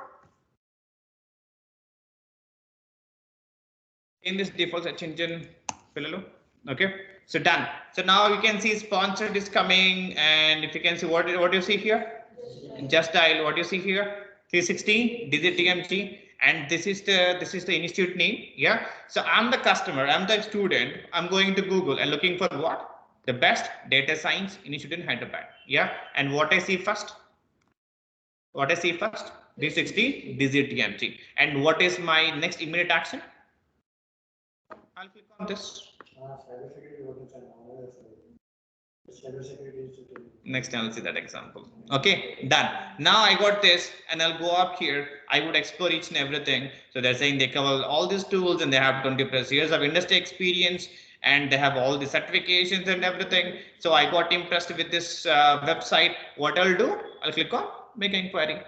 in this default search engine, okay. So done. So now you can see sponsored is coming, and if you can see what do you see here? Just dial what you see here, 360 digit TMT, and this is the institute name. Yeah, so I'm the customer, I'm the student, I'm going to Google and looking for what? The best data science institute in Hyderabad. Yeah, and what I see first, 360 digit TMT, and what is my next immediate action? I'll click on this. Next time I'll see that example. Okay, done. Now I got this and I'll go up here. I would explore each and everything. So they're saying they cover all these tools and they have 20 plus years of industry experience and they have all the certifications and everything. So I got impressed with this website. What I'll do, I'll click on make inquiry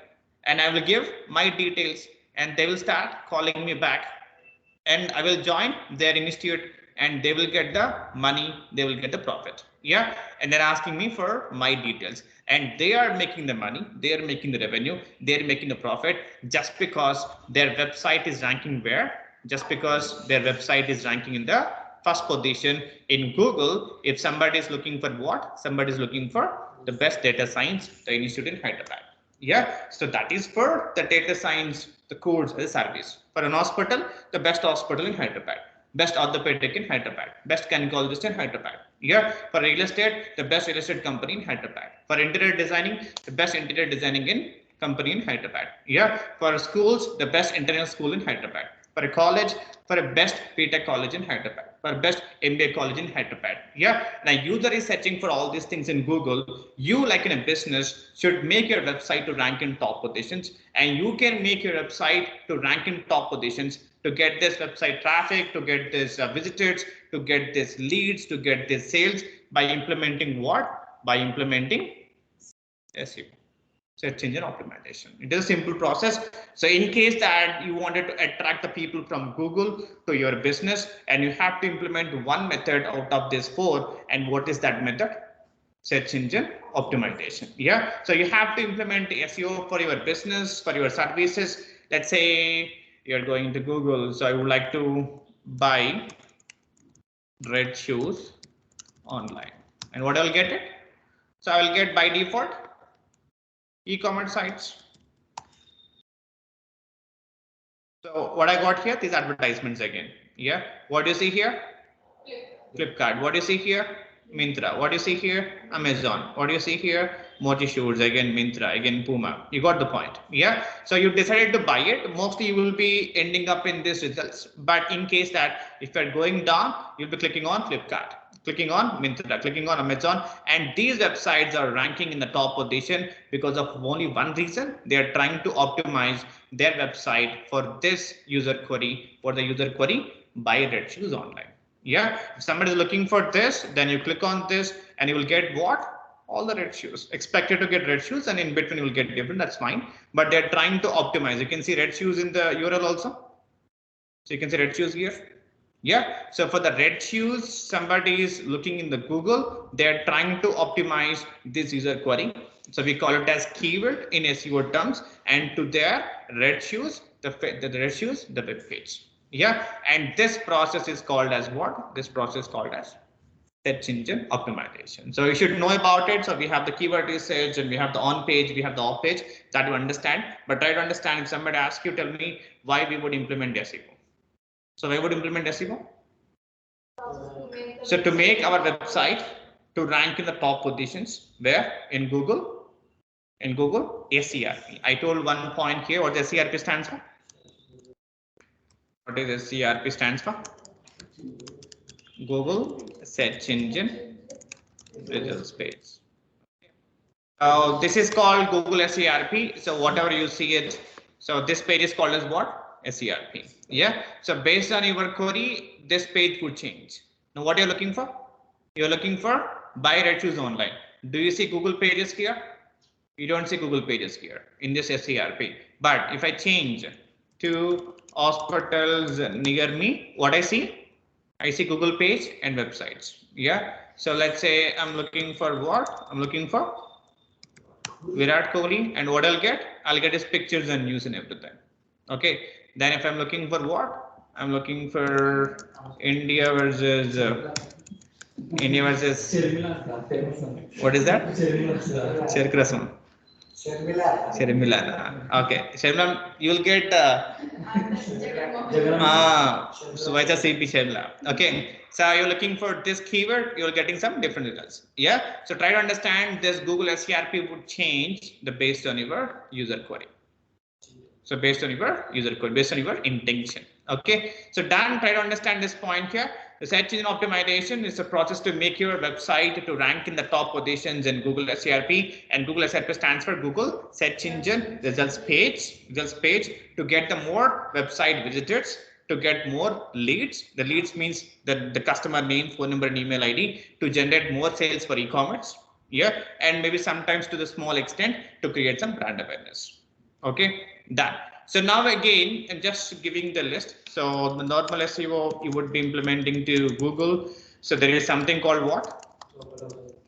and I will give my details and they will start calling me back and I will join their institute and they will get the money, they will get the profit. Yeah, and they're asking me for my details, and they are making the money, they are making the revenue, they're making the profit just because their website is ranking where? Just because their website is ranking in the first position in Google. If somebody is looking for what? Somebody is looking for the best data science training student in Hyderabad. Yeah, so that is for the data science, the course as a service. For an hospital, the best hospital in Hyderabad, best orthopedic in Hyderabad, best gynecologist in Hyderabad. Yeah, for real estate, the best real estate company in Hyderabad. For interior designing, the best interior designing in company in Hyderabad. Yeah, for schools, the best international school in Hyderabad. For a college, for a best BTech college in Hyderabad, for best MBA college in Hyderabad. Yeah, now user is searching for all these things in Google. You, like in a business, should make your website to rank in top positions, and you can make your website to rank in top positions to get this website traffic, to get this visitors, to get this leads, to get this sales by implementing what? By implementing SEO, search engine optimization. It is a simple process. So in case that you wanted to attract the people from Google to your business, and you have to implement one method out of this four, and what is that method? Search engine optimization. Yeah, so you have to implement SEO for your business, for your services. Let's say you're going to Google, so I would like to buy red shoes online, and what I'll get it? So I will get by default e-commerce sites. So what I got here, these advertisements again. Yeah, what do you see here? Flipkart. What do you see here? Myntra. What do you see here? Amazon. What do you see here? Mochi shoes, again Myntra, again Puma. You got the point. Yeah, so you decided to buy it. Mostly you will be ending up in these results, but in case that if you're going down, you'll be clicking on Flipkart, clicking on Myntra, clicking on Amazon, and these websites are ranking in the top position because of only one reason. They are trying to optimize their website for this user query, for the user query, buy red shoes online. Yeah, if somebody is looking for this, then you click on this and you will get what? All the red shoes. Expected to get red shoes, and in between you will get different. That's fine. But they're trying to optimize. You can see red shoes in the URL also. So you can see red shoes here. Yeah. So for the red shoes, somebody is looking in the Google. They're trying to optimize this user query. So we call it as keyword in SEO terms. And to their red shoes, the red shoes, the web page. Yeah, and this process is called as what? This process is called as search engine optimization. So you should know about it. So we have the keyword research, and we have the on page, we have the off page, that you understand. But try to understand, if somebody asks you, tell me why we would implement SEO. So why would implement SEO? So to make our website to rank in the top positions, where? In Google, SERP. I told one point here, what the SERP stands for. What is SERP stands for? Google search engine results page. This is called Google SERP. So whatever you see it, so this page is called as what? SERP. Yeah. So based on your query, this page would change. Now what you're looking for? You're looking for buy red shoes online. Do you see Google pages here? You don't see Google pages here in this SERP. But if I change to hospitals near me, what I see? I see Google page and websites. Yeah. So let's say I'm looking for what? I'm looking for Virat Kohli, and what I'll get? I'll get his pictures and news and everything. Okay. Then if I'm looking for what? I'm looking for India versus what is that? Cherkrasam. Shermila. Okay. Shermila, you'll get so why just CP Shermila? Okay. So you're looking for this keyword, you're getting some different results. Yeah. So try to understand this Google SERP would change the based on your user query. So based on your user query, based on your intention. Okay. So Dan, try to understand this point here. The search engine optimization is a process to make your website to rank in the top positions in Google SERP, and Google SERP stands for Google Search Engine Results Page, to get the more website visitors, to get more leads. The leads means the customer name, phone number, and email ID, to generate more sales for e-commerce. Yeah, and maybe sometimes to the small extent to create some brand awareness. Okay, done. So now again, I'm just giving the list. So the normal SEO you would be implementing to Google. So there is something called what?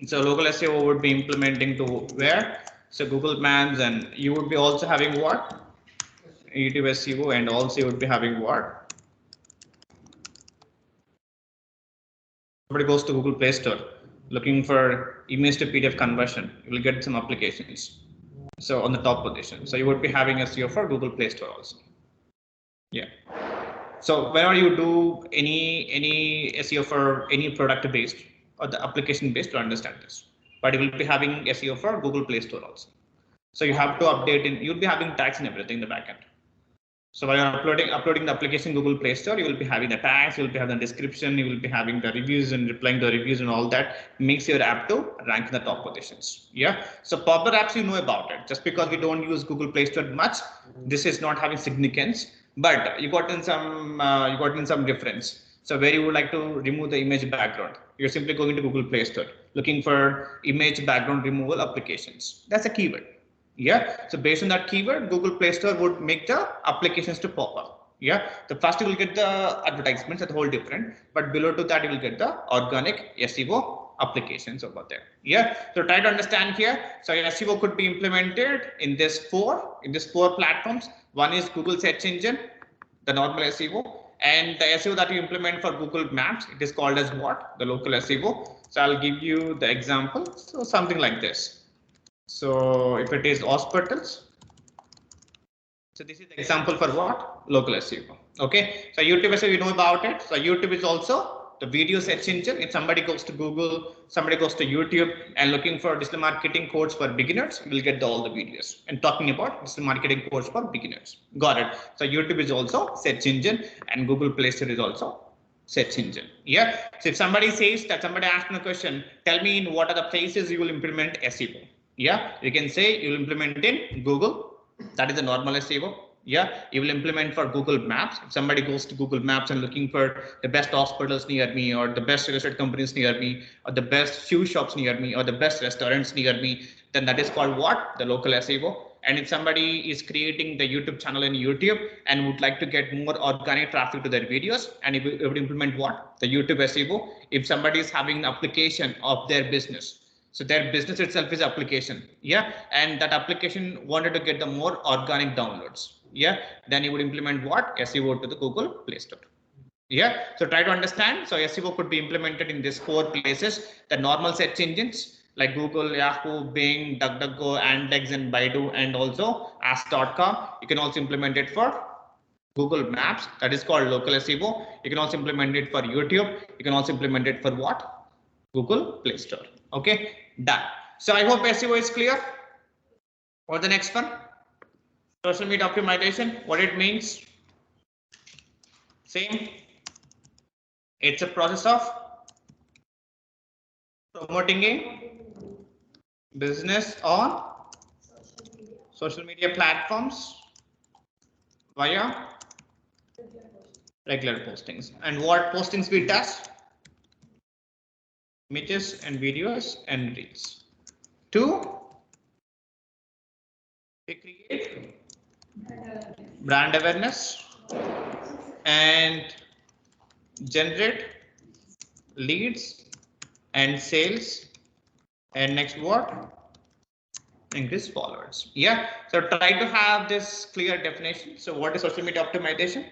So local SEO would be implementing to where? So Google Maps, and you would be also having what? YouTube SEO, and also you would be having what? Somebody goes to Google Play Store looking for image to PDF conversion, you will get some applications. So on the top position. So you would be having SEO for Google Play Store also. Yeah. So whenever you do any SEO for any product based or the application based, to understand this, but you will be having SEO for Google Play Store also. So you have to update in, you'll be having tags and everything in the backend. So while you're uploading the application Google Play Store, you will be having the tags, you will be having the description, you will be having the reviews and replying to the reviews, and all that makes your app to rank in the top positions. Yeah. So popular apps, you know about it. Just because we don't use Google Play Store much, this is not having significance. But you got in some difference. So where you would like to remove the image background, you're simply going to Google Play Store, looking for image background removal applications. That's a keyword. Yeah. So based on that keyword, Google Play Store would make the applications to pop up. Yeah. The first you will get the advertisements, that's whole different. But below to that, you will get the organic SEO applications over there. Yeah. So try to understand here. So SEO could be implemented in this four platforms. One is Google search engine, the normal SEO, and the SEO that you implement for Google Maps, it is called as what? The local SEO. So I'll give you the example. So something like this. So if it is hospitals, so this is the example for what? Local SEO. Okay. So YouTube SEO, you know about it. So YouTube is also the video search engine. If somebody goes to Google, somebody goes to YouTube and looking for digital marketing course for beginners, we'll get all the videos and talking about digital marketing course for beginners. Got it. So YouTube is also search engine, and Google Play Store is also search engine. Yeah. So if somebody says that, somebody asks me a question, tell me in what are the places you will implement SEO. Yeah, you can say you will implement in Google. That is the normal SEO. Yeah, you will implement for Google Maps. If somebody goes to Google Maps and looking for the best hospitals near me, or the best real estate companies near me, or the best shoe shops near me, or the best restaurants near me, then that is called what? The local SEO. And if somebody is creating the YouTube channel in YouTube and would like to get more organic traffic to their videos, and it would implement what? The YouTube SEO. If somebody is having an application of their business, so their business itself is application. Yeah. And that application wanted to get the more organic downloads. Yeah. Then you would implement what? SEO to the Google Play Store. Yeah. So try to understand. So SEO could be implemented in these four places. The normal search engines like Google, Yahoo, Bing, DuckDuckGo, Andex, and Baidu, and also Ask.com. You can also implement it for Google Maps. That is called local SEO. You can also implement it for YouTube. You can also implement it for what? Google Play Store. Okay, done. So I hope SEO is clear. For the next one, social media optimization, what it means. Same. It's a process of promoting a business on social media platforms via regular postings. And what postings we test? Images and videos and reels. Two, we create brand awareness and generate leads and sales, and next what? Increase followers. Yeah. So try to have this clear definition. So what is social media optimization?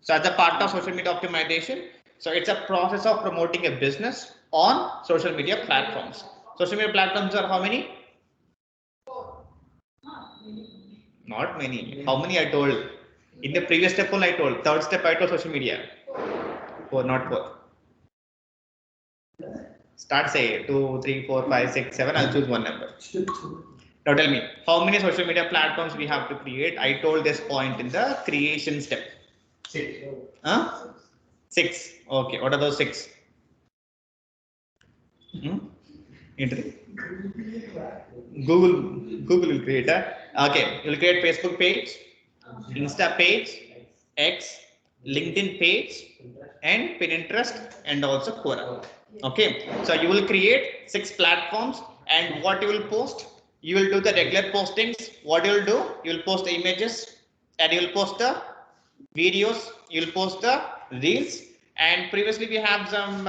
So as a part of social media optimization, so it's a process of promoting a business on social media platforms. Social media platforms are how many? Not many. How many I told? In the previous step only I told. Third step I told social media. Four, not four. Start say 2, 3, 4, 5, 6, 7. I'll choose one number. Now tell me, how many social media platforms we have to create? I told this point in the creation step. 6. Huh? 6. Okay. What are those 6? Google will create a. Okay. You'll create Facebook page, Insta page, X, LinkedIn page, and Pinterest, and also Quora. Okay. So you will create 6 platforms, and what you will post? You will do the regular postings. What you will do? You will post the images, and you will post the videos. You will post the reels, And previously we have some,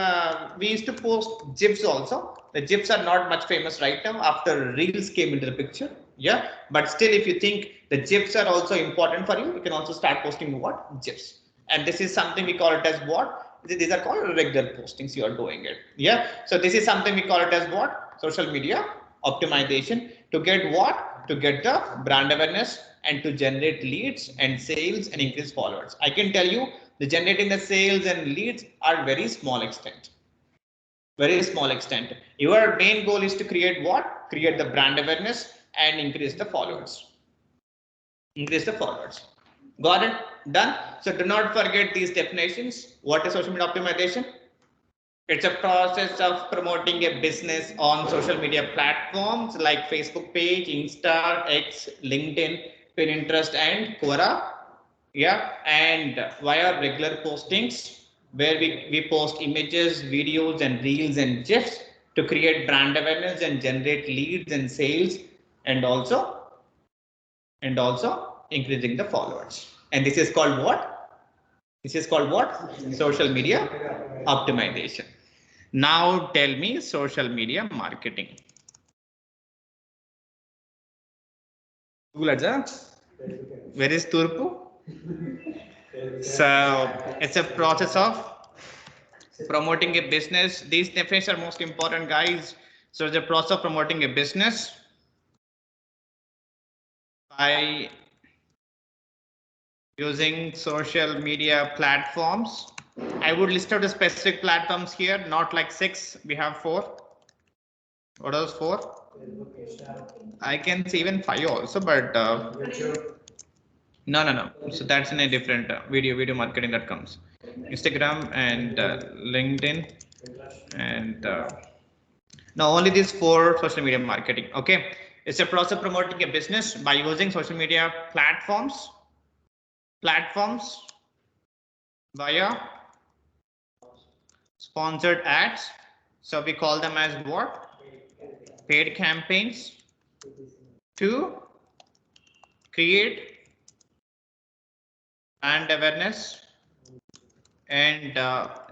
we used to post GIFs also. The GIFs are not much famous right now after Reels came into the picture. Yeah, but still, if you think the GIFs are also important for you, you can also start posting what? GIFs. And this is something we call it as what? These are called regular postings. You are doing it. Yeah. So this is something we call it as what? Social media optimization to get what? To get the brand awareness and to generate leads and sales and increase followers. I can tell you the generating the sales and leads are very small extent. Very small extent. Your main goal is to create what? Create the brand awareness and increase the followers. Increase the followers. Got it? Done. So do not forget these definitions. What is social media optimization? It's a process of promoting a business on social media platforms like Facebook page, Insta, X, LinkedIn, Pinterest, and Quora. Yeah, and via regular postings where we post images, videos, and reels and GIFs to create brand awareness and generate leads and sales, and also increasing the followers. And this is called what? This is called what? Social media optimization. Now tell me social media marketing. Where is Turpu? So it's a process of promoting a business. These definitions are most important, guys. So the process of promoting a business by using social media platforms. I would list out the specific platforms here, not like 6. We have 4. What else 4? I can see even 5 also, but no. So that's in a different video marketing that comes. Instagram and LinkedIn and now only these 4 social media marketing. Okay, it's a process of promoting a business by using social media platforms via sponsored ads. So we call them as what? Paid campaigns to create brand awareness and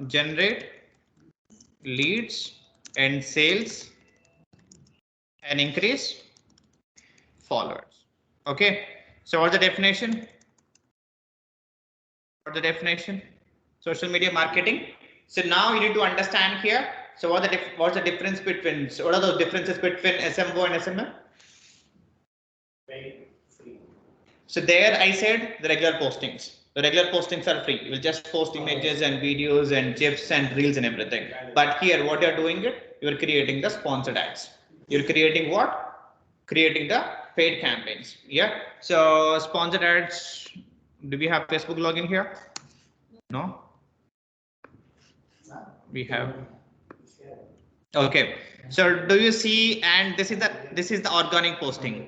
generate leads and sales and increase followers. Okay, so what's the definition? Social media marketing. So now you need to understand here. So what's the difference between? So what are those differences between SMO and SMM? So there I said the regular postings. The regular postings are free. You will just post images and videos and GIFs and reels and everything. But here, what you're doing it, you're creating the sponsored ads. You're creating what? Creating the paid campaigns. Yeah. So sponsored ads. Do we have Facebook login here? No. We have. Okay. So do you see? And this is the organic posting.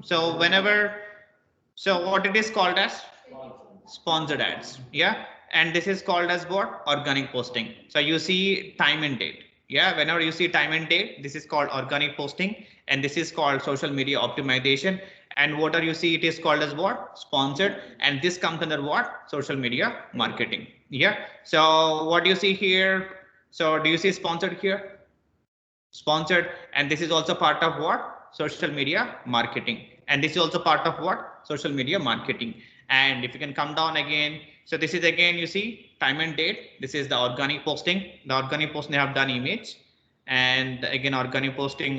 So whenever. So what it is called as? Sponsored ads. Yeah. And this is called as what? Organic posting. So you see time and date. Yeah. Whenever you see time and date, this is called organic posting. And this is called social media optimization. And whatever you see, it is called as what? Sponsored. And this comes under what? Social media marketing. Yeah. So what do you see here? So do you see sponsored here? Sponsored. And this is also part of what? Social media marketing. And this is also part of what? Social media marketing. And if you can come down again, so this is again, you see time and date. This is the organic posting. The organic posting they have done image. And again, organic posting.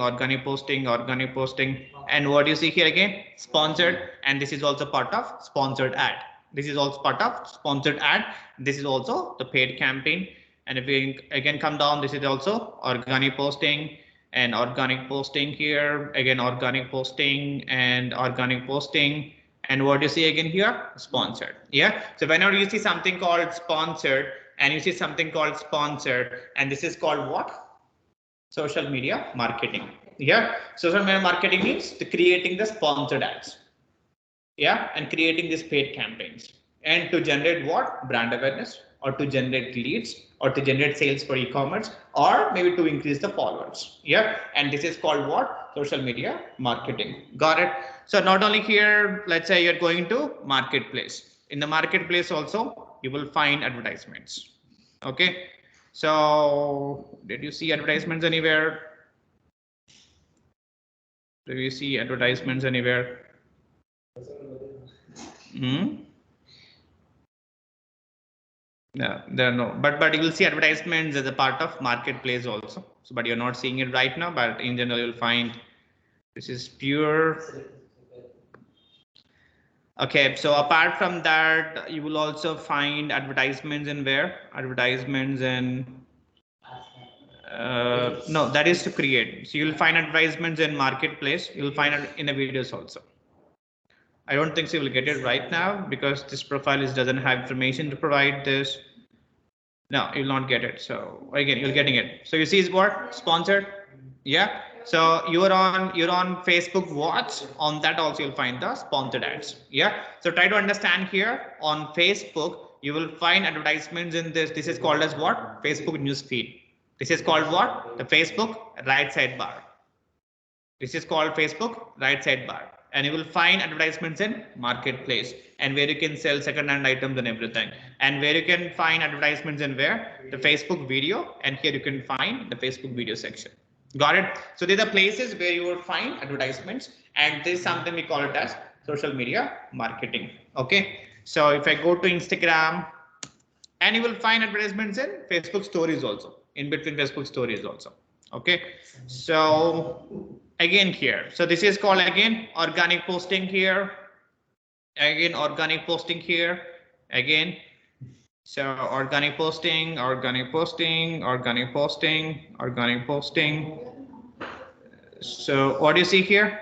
And what you see here again, sponsored. And this is also part of sponsored ad. This is also part of sponsored ad. This is also the paid campaign. And if we again come down, this is also organic posting and organic posting here, again, organic posting and organic posting. And what you see again here, sponsored. Yeah. So whenever you see something called sponsored and you see something called sponsored, and this is called what? Social media marketing. Yeah. Social media marketing means the creating the sponsored ads. Yeah. And creating these paid campaigns and to generate what? Brand awareness or to generate leads or to generate sales for e-commerce or maybe to increase the followers. Yeah. And this is called what? Social media marketing. Got it? So not only here, let's say you're going to marketplace. In the marketplace also, you will find advertisements. Okay. So did you see advertisements anywhere? Do you see advertisements anywhere? Hmm? No, there are no. But you will see advertisements as a part of marketplace also. So, but you're not seeing it right now. But in general, you'll find this is pure. Okay, so apart from that, you will also find advertisements in where? Advertisements in no, that is to create. So you'll find advertisements in marketplace. You'll find it in the videos also. I don't think so you'll get it right now because this profile doesn't have information to provide this. No, you'll not get it. So again, you're getting it. So you see is what sponsored? Yeah. So you're on Facebook Watch. On that also you'll find the sponsored ads. Yeah. So try to understand here on Facebook, you will find advertisements in this. This is called as what? Facebook news feed. This is called what? The Facebook right sidebar. This is called Facebook right sidebar. And you will find advertisements in marketplace and where you can sell second-hand items and everything. And where you can find advertisements in where? The Facebook video. And here you can find the Facebook video section. Got it? So these are places where you will find advertisements. And this is something we call it as social media marketing. Okay. So if I go to Instagram, and you will find advertisements in Facebook stories also, in between Facebook stories also. Okay. So again here, so this is called again organic posting here, again organic posting here, again. So organic posting, organic posting, organic posting, organic posting. So what do you see here?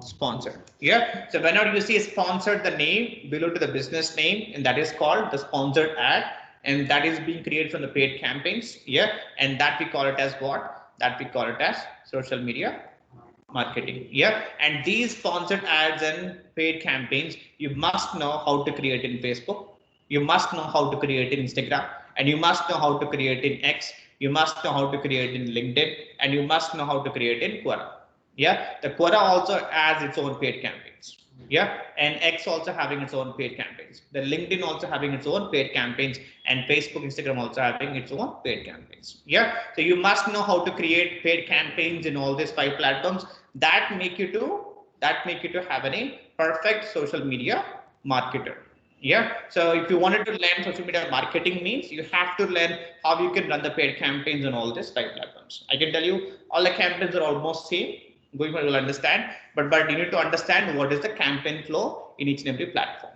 Sponsored. Yeah. So whenever you see sponsored, the name below to the business name, and that is called the sponsored ad, and that is being created from the paid campaigns. Yeah. And that we call it as what? That we call it as social media marketing. Yeah. And these sponsored ads and paid campaigns, you must know how to create in Facebook. You must know how to create in Instagram, and you must know how to create in X. You must know how to create in LinkedIn, and you must know how to create in Quora. Yeah, the Quora also has its own paid campaigns. Yeah, and X also having its own paid campaigns. The LinkedIn also having its own paid campaigns, and Facebook, Instagram also having its own paid campaigns. Yeah, so you must know how to create paid campaigns in all these 5 platforms that make you to have a perfect social media marketer. Yeah. So if you wanted to learn social media marketing means you have to learn how you can run the paid campaigns on all these 5 platforms. I can tell you all the campaigns are almost same. Going forward, you'll understand, but you need to understand what is the campaign flow in each and every platform.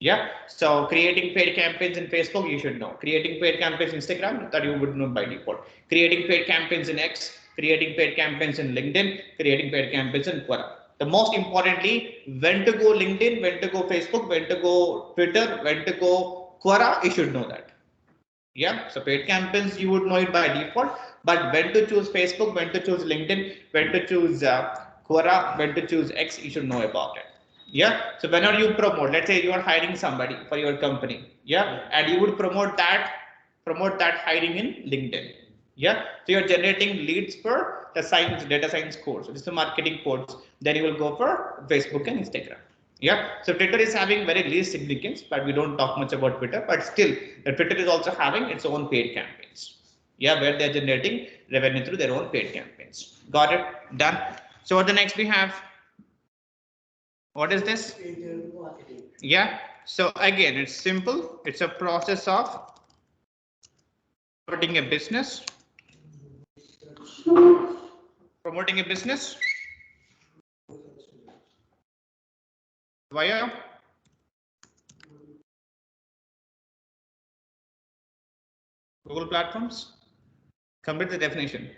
Yeah. So creating paid campaigns in Facebook, you should know. Creating paid campaigns in Instagram, that you would know by default. Creating paid campaigns in X, creating paid campaigns in LinkedIn, creating paid campaigns in Quora. The most importantly, when to go LinkedIn, when to go Facebook, when to go Twitter, when to go Quora, you should know that. Yeah, so paid campaigns, you would know it by default, but when to choose Facebook, when to choose LinkedIn, when to choose Quora, when to choose X, you should know about it. Yeah, so whenever you promote, let's say you are hiring somebody for your company, yeah, and you would promote that hiring in LinkedIn. Yeah, so you're generating leads for the science, data science course. So this is the marketing course. Then you will go for Facebook and Instagram. Yeah, so Twitter is having very least significance, but we don't talk much about Twitter. But still, the Twitter is also having its own paid campaigns. Yeah, where they're generating revenue through their own paid campaigns. Got it? Done. So what the next we have? What is this? Yeah. So again, it's simple. It's a process of promoting a business. Promoting a business via Google platforms. Complete the definition.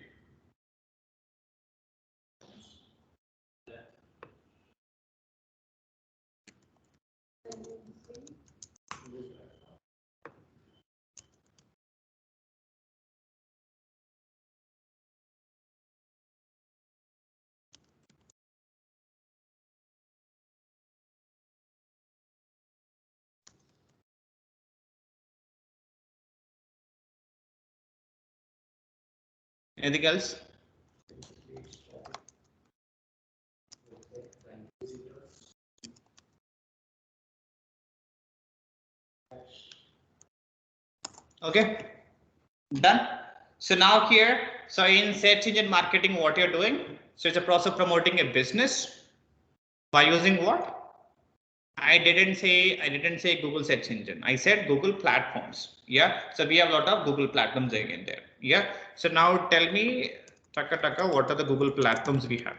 Anything else? Okay. Done. So now here, so in search engine marketing, what you're doing? So it's a process of promoting a business by using what? I didn't say Google search engine. I said Google platforms. Yeah. So we have a lot of Google platforms again there. Yeah. So now tell me, Taka, what are the Google platforms we have?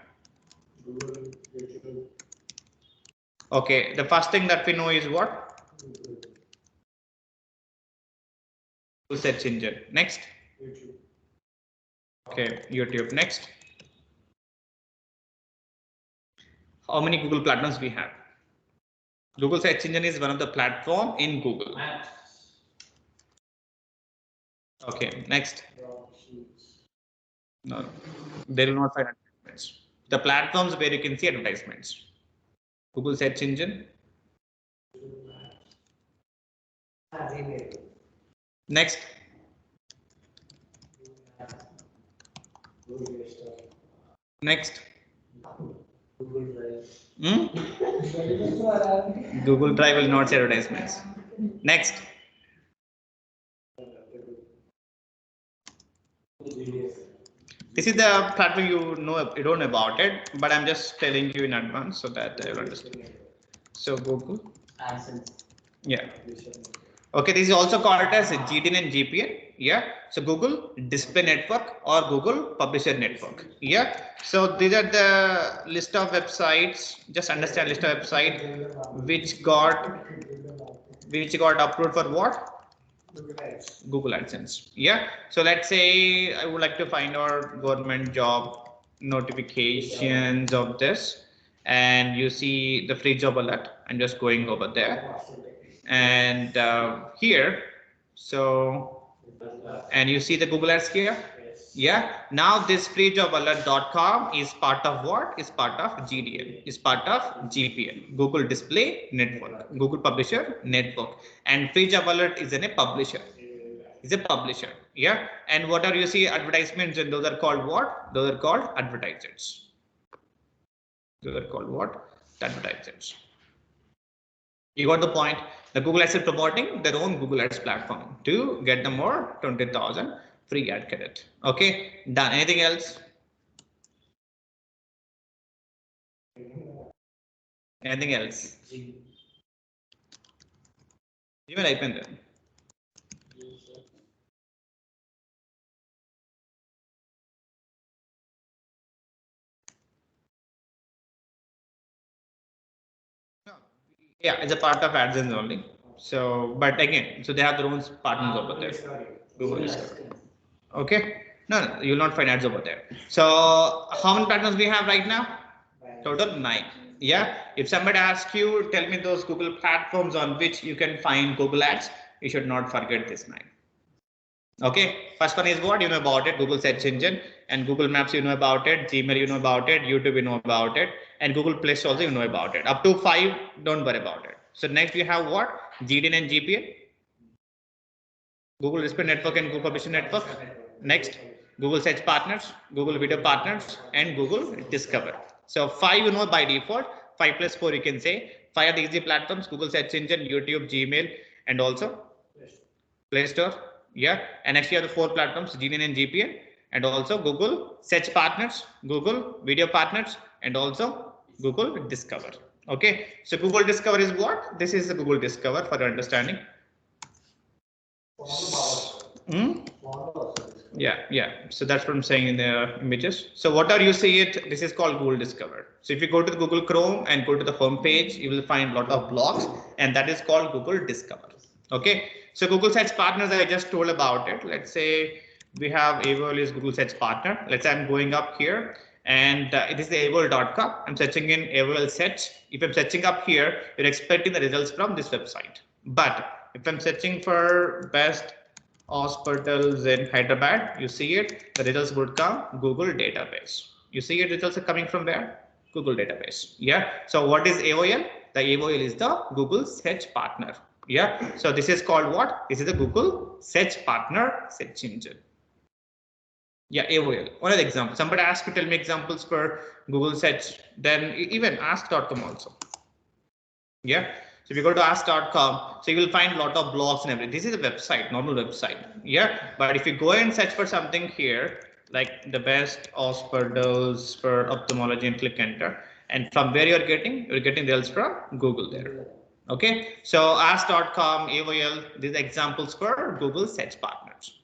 Google, YouTube. Okay. The first thing that we know is what? Google search engine. Next. YouTube. Okay. YouTube. Next. How many Google platforms we have? Google search engine is one of the platform in Google. Okay, next. No, they will not find advertisements. The platforms where you can see advertisements. Google search engine. Next. Next. Hmm? Google Drive will not see advertisements. Next. This is the platform you don't know about it, but I'm just telling you in advance so that you'll understand. So Google. Yeah. Okay, this is also called as GDN and GPN. Yeah. So Google Display Network or Google Publisher Network. Yeah. So these are the list of websites. Just understand list of websites which got approved for what? Google AdSense. Yeah. So let's say I would like to find out government job notifications of this, and you see the free job alert. I'm just going over there, and here, so, and you see the Google ads here. Yeah. Now this freejobalert.com is part of what? Is part of GDN, is part of GPN, Google Display Network, Google Publisher Network, and Free Job Alert is a publisher. Is a publisher. Yeah. And what are you see advertisements, and those are called what? Those are called advertisers. Those are called what? Advertisers. You got the point. The Google Ads is promoting their own Google Ads platform to get them more 20,000 free ad credit. Okay, done. Anything else? Anything else? Even Upendar. Yeah, it's a part of AdSense only. So, but again, so they have their own partners over there. Google Discovery. Okay. No, you'll not find ads over there. So, how many partners we have right now? Total 9. Yeah. If somebody asks you, tell me those Google platforms on which you can find Google ads, you should not forget this 9. Okay. First one is what you know about it, Google search engine, and Google Maps you know about it, Gmail you know about it, YouTube you know about it, and Google Play Store also you know about it. Up to 5, don't worry about it. So next we have what? GDN and GPN. Google Display Network and Google Publisher Network. Next, Google Search Partners, Google Video Partners, and Google Discover. So 5 you know by default, 5 plus 4 you can say. 5 are the easy platforms, Google Search Engine, YouTube, Gmail, and also Play Store. Yeah, and next you have the 4 platforms, GNN and GPN, and also Google Search Partners, Google Video Partners, and also Google Discover. Okay, so Google Discover is what? This is the Google Discover for your understanding. Yeah. So that's what I'm saying in the images. So whatever you see it, this is called Google Discover. So if you go to the Google Chrome and go to the home page, you will find a lot of blogs, and that is called Google Discover. Okay. So Google Search Partners, I just told about it. Let's say we have AWOL is Google Search Partner. Let's say I'm going up here, and it is the AWOL.com. I'm searching in AWOL Search. If I'm searching up here, you're expecting the results from this website. But if I'm searching for best hospitals in Hyderabad, you see it, the results would come Google database. You see it, results are coming from where? Google database. Yeah. So what is AOL? The AOL is the Google Search Partner. Yeah. So this is called what? This is the Google Search Partner search engine. Yeah, AOL. One of the examples. Somebody asked to tell me examples for Google Search, then even ask.com also. Yeah. So if you go to ask.com, so you will find a lot of blogs and everything. This is a website, normal website. Yeah. But if you go and search for something here, like the best hospitals for ophthalmology and click enter. And from where you're getting the results from Google there. Okay. So ask.com, AOL, these examples for Google search partners.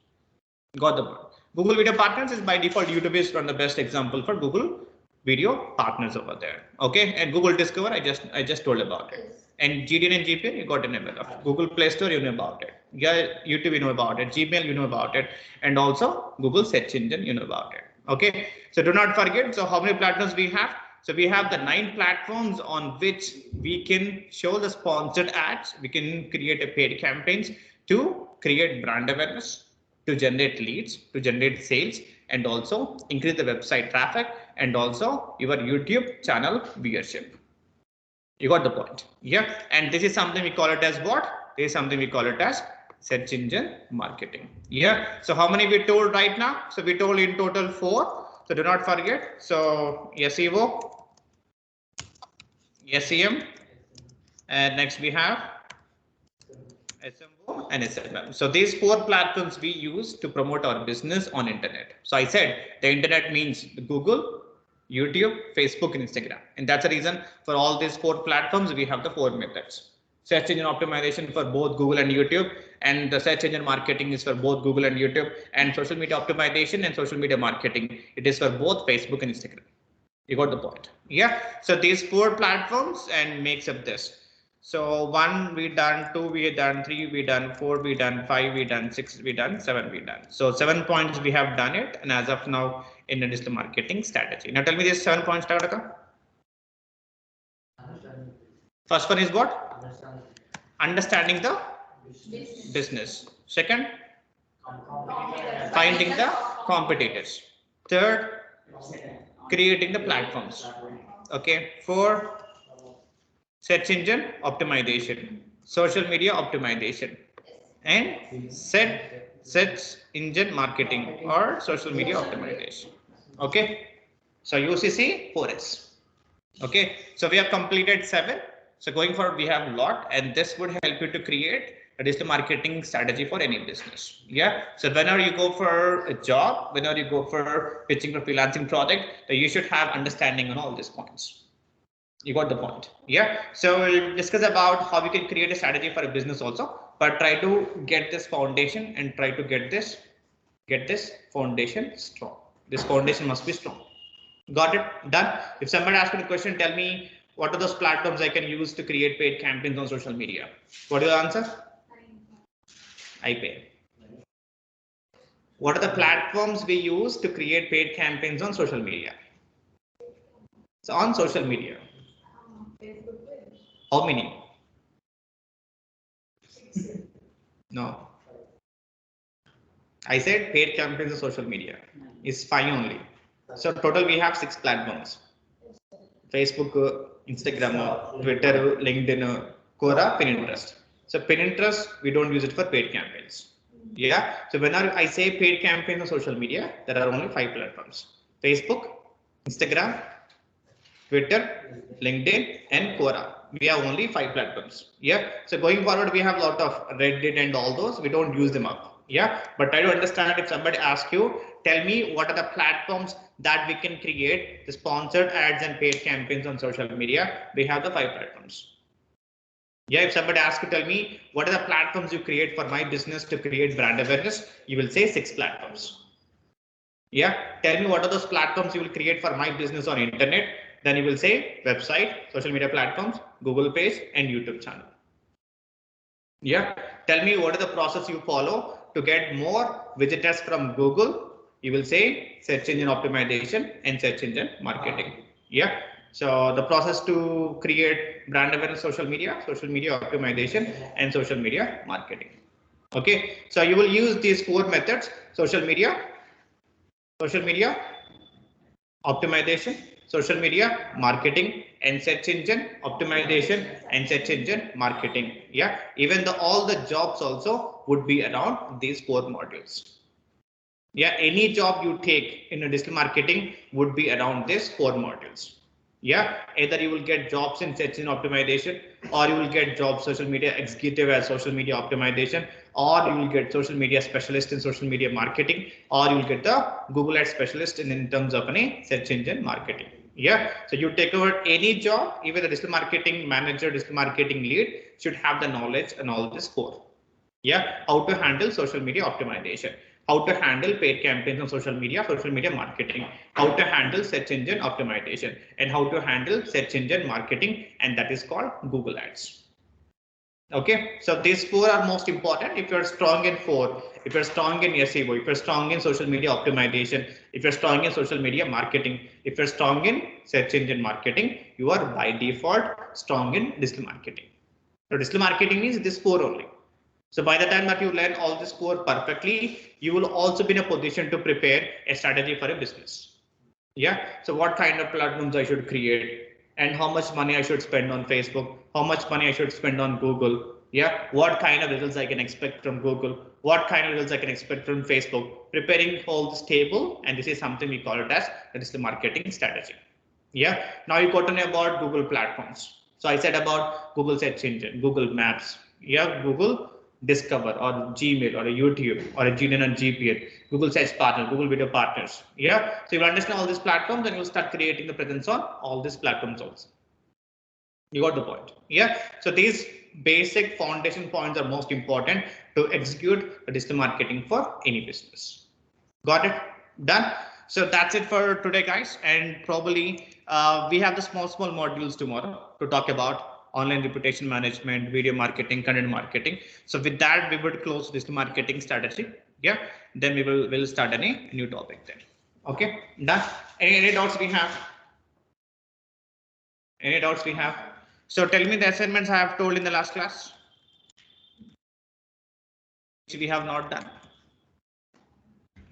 Got the point. Google Video Partners is by default. YouTube is one of the best example for Google Video Partners over there. Okay, and Google Discover, I just told about it. And GDN and GPN, you got an email of Google Play Store, you know about it. Yeah, YouTube, you know about it. Gmail, you know about it, and also Google Search Engine, you know about it. Okay, so do not forget. So how many platforms we have? So we have the 9 platforms on which we can show the sponsored ads. We can create a paid campaigns to create brand awareness, to generate leads, to generate sales, and also increase the website traffic and also your YouTube channel viewership. You got the point. Yeah. And this is something we call it as what? This is something we call it as search engine marketing. Yeah. So how many we told right now? So we told in total 4. So do not forget. So SEO, SEM, and next we have SMO and SMM. So these 4 platforms we use to promote our business on internet. So I said the internet means Google, YouTube, Facebook, and Instagram. And that's the reason for all these 4 platforms, we have the 4 methods. Search engine optimization for both Google and YouTube, and the search engine marketing is for both Google and YouTube, and social media optimization and social media marketing, it is for both Facebook and Instagram. You got the point. Yeah. So these 4 platforms and makes up this. So 1 we done, 2 we done, 3 we done, 4 we done, 5 we done, 6 we done, 7 we done. So 7 points we have done it, and as of now in the digital marketing strategy. Now tell me these 7 points, Takataka. First one is what? Understanding the business. Second, finding the competitors. Third, creating the platforms. Okay. 4, search engine optimization, social media optimization, and search engine marketing or social media optimization. Okay. So UCC 4S. Okay. So we have completed 7. So going forward, we have a lot, and this would help you to create a digital marketing strategy for any business. Yeah. So whenever you go for a job, whenever you go for pitching for freelancing project, you should have understanding on all these points. You got the point. Yeah. So we'll discuss about how we can create a strategy for a business also, but try to get this foundation and try to get this foundation strong. This foundation must be strong. Got it? Done. If somebody asks me the question, tell me what are those platforms I can use to create paid campaigns on social media? What is the answer? iPay. What are the platforms we use to create paid campaigns on social media? So on social media. How many? No. I said paid campaigns on social media is 5 only. So total we have 6 platforms. Facebook, Instagram, Twitter, LinkedIn, Quora, Pinterest. So Pinterest, we don't use it for paid campaigns. Yeah. So whenever I say paid campaigns on social media, there are only 5 platforms: Facebook, Instagram, Twitter, LinkedIn, and Quora. We have only 5 platforms. Yeah. So going forward, we have a lot of Reddit and all those. We don't use them up. Yeah. But try to understand, if somebody asks you, tell me what are the platforms that we can create the sponsored ads and paid campaigns on social media. We have the 5 platforms. Yeah. If somebody asks you, tell me what are the platforms you create for my business to create brand awareness, you will say 6 platforms. Yeah. Tell me what are those platforms you will create for my business on internet. Then you will say website, social media platforms, Google page, and YouTube channel. Yeah. Tell me what is the process you follow to get more visitors from Google. You will say search engine optimization and search engine marketing. Yeah. So the process to create brand awareness, social media optimization, and social media marketing. Okay. So you will use these 4 methods: social media optimization, social media marketing, and search engine optimization and search engine marketing. Yeah. Even all the jobs also would be around these 4 modules. Yeah. Any job you take in a digital marketing would be around these 4 modules. Yeah, either you will get jobs in search engine optimization, or you will get job social media executive as social media optimization, or you will get social media specialist in social media marketing, or you will get the Google Ads specialist in terms of any search engine marketing. Yeah, so you take over any job, even the digital marketing manager, digital marketing lead should have the knowledge and all this core. Yeah, how to handle social media optimization, how to handle paid campaigns on social media marketing, how to handle search engine optimization, and how to handle search engine marketing, and that is called Google Ads. Okay, so these four are most important. If you're strong in four, if you're strong in SEO, if you're strong in social media optimization, if you're strong in social media marketing, if you're strong in search engine marketing, you are by default strong in digital marketing. So digital marketing means this four only. So by the time that you learn all this core perfectly, you will also be in a position to prepare a strategy for a business. Yeah. So what kind of platforms I should create, and how much money I should spend on Facebook, how much money I should spend on Google. Yeah. What kind of results I can expect from Google, what kind of results I can expect from Facebook. Preparing all this table, and this is something we call it as the digital marketing strategy. Yeah. Now you got to know about Google platforms. So I said about Google search engine, Google Maps, yeah, Google Discover, or Gmail, or a YouTube, or a GNN and GPN, Google Search Partner, Google Video Partners. Yeah. So you understand all these platforms, and you'll start creating the presence on all these platforms also. You got the point. Yeah. So these basic foundation points are most important to execute digital marketing for any business. Got it? Done. So that's it for today, guys. And probably we have the small modules tomorrow to talk about online reputation management, video marketing, content marketing. So with that, we would close this marketing strategy. Yeah. Then we'll start any new topic then. Okay. Done. Any doubts we have? Any doubts we have? So tell me the assignments I have told in the last class, which we have not done.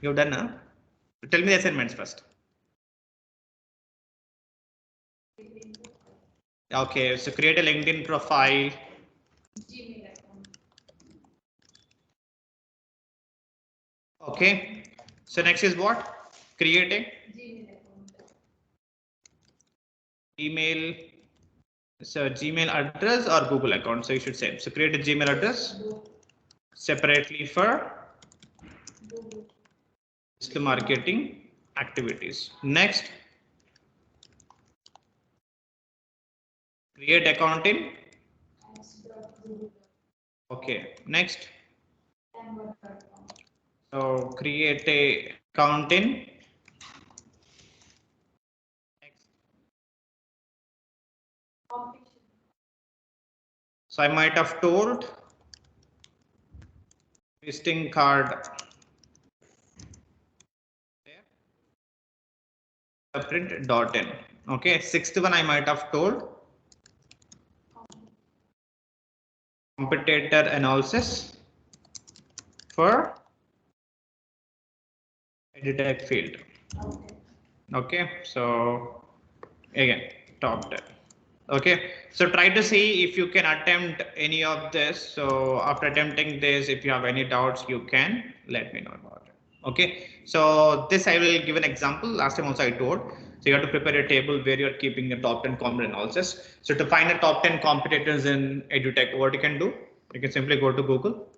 You've done, huh? Tell me the assignments first. Okay, so create a LinkedIn profile. Okay, so next is what? Create a email, so Gmail address or Google account. So you should say, so create a Gmail address separately for digital marketing activities. Next, create account in. Okay, next. So create a account in. So I might have told visiting card. Print.in. Okay, sixth one I might have told competitor analysis for edtech field. Okay, so again top 10. Okay, so try to see if you can attempt any of this. So after attempting this, if you have any doubts, you can let me know about it. Okay, so this I will give an example. Last time also I told. So you have to prepare a table where you're keeping the top 10 competitor analysis. So to find the top 10 competitors in edutech, what you can do, you can simply go to Google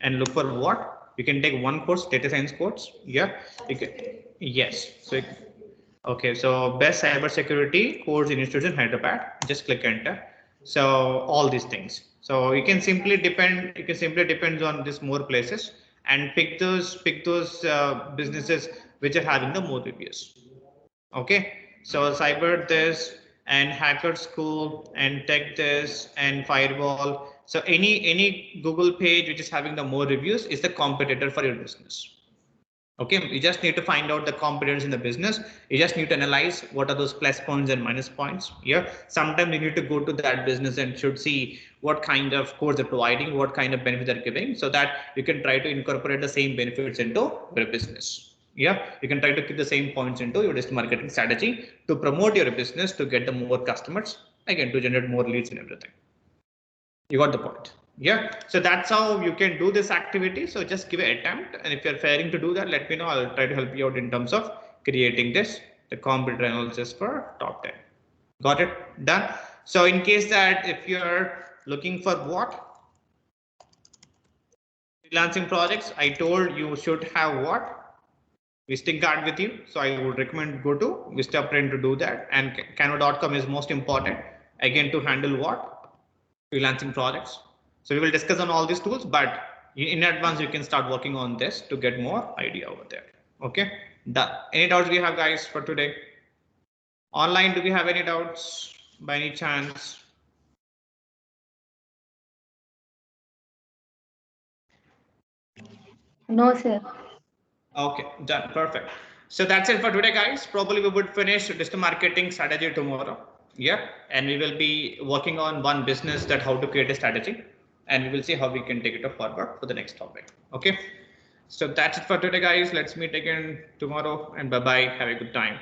and look for what you can take one course, data science course. Yeah, you can. Yes. So okay, so best cybersecurity course in institution Hyderabad. Just click enter. So all these things. So you can simply depend. You can simply depend on this more places and pick those businesses which are having the more reviews. Okay, so cyber this and hacker school and tech this and firewall. So any Google page which is having the more reviews is the competitor for your business. Okay, you just need to find out the competitors in the business. You just need to analyze what are those plus points and minus points. Yeah, sometimes you need to go to that business and should see what kind of course they're providing, what kind of benefit they're giving, so that you can try to incorporate the same benefits into your business. Yeah, you can try to keep the same points into your digital marketing strategy to promote your business, to get the more customers, again to generate more leads and everything. You got the point. Yeah, so that's how you can do this activity. So just give an attempt, and if you're failing to do that, let me know. I'll try to help you out in terms of creating this, the competitor analysis for top 10. Got it? Done. So in case that if you're looking for what? Freelancing projects, I told you should have what? Visiting card with you. So I would recommend go to Vistaprint to do that. And Canva.com is most important. Again, to handle what? Freelancing projects. So we will discuss on all these tools, but in advance, you can start working on this to get more idea over there. Okay. Done. Any doubts we have, guys, for today? Online, do we have any doubts by any chance? No, sir. Okay, done. Perfect. So that's it for today, guys. Probably we would finish digital marketing strategy tomorrow. Yeah. And we will be working on one business that how to create a strategy. And we will see how we can take it forward for the next topic. Okay. So that's it for today, guys. Let's meet again tomorrow and bye bye. Have a good time.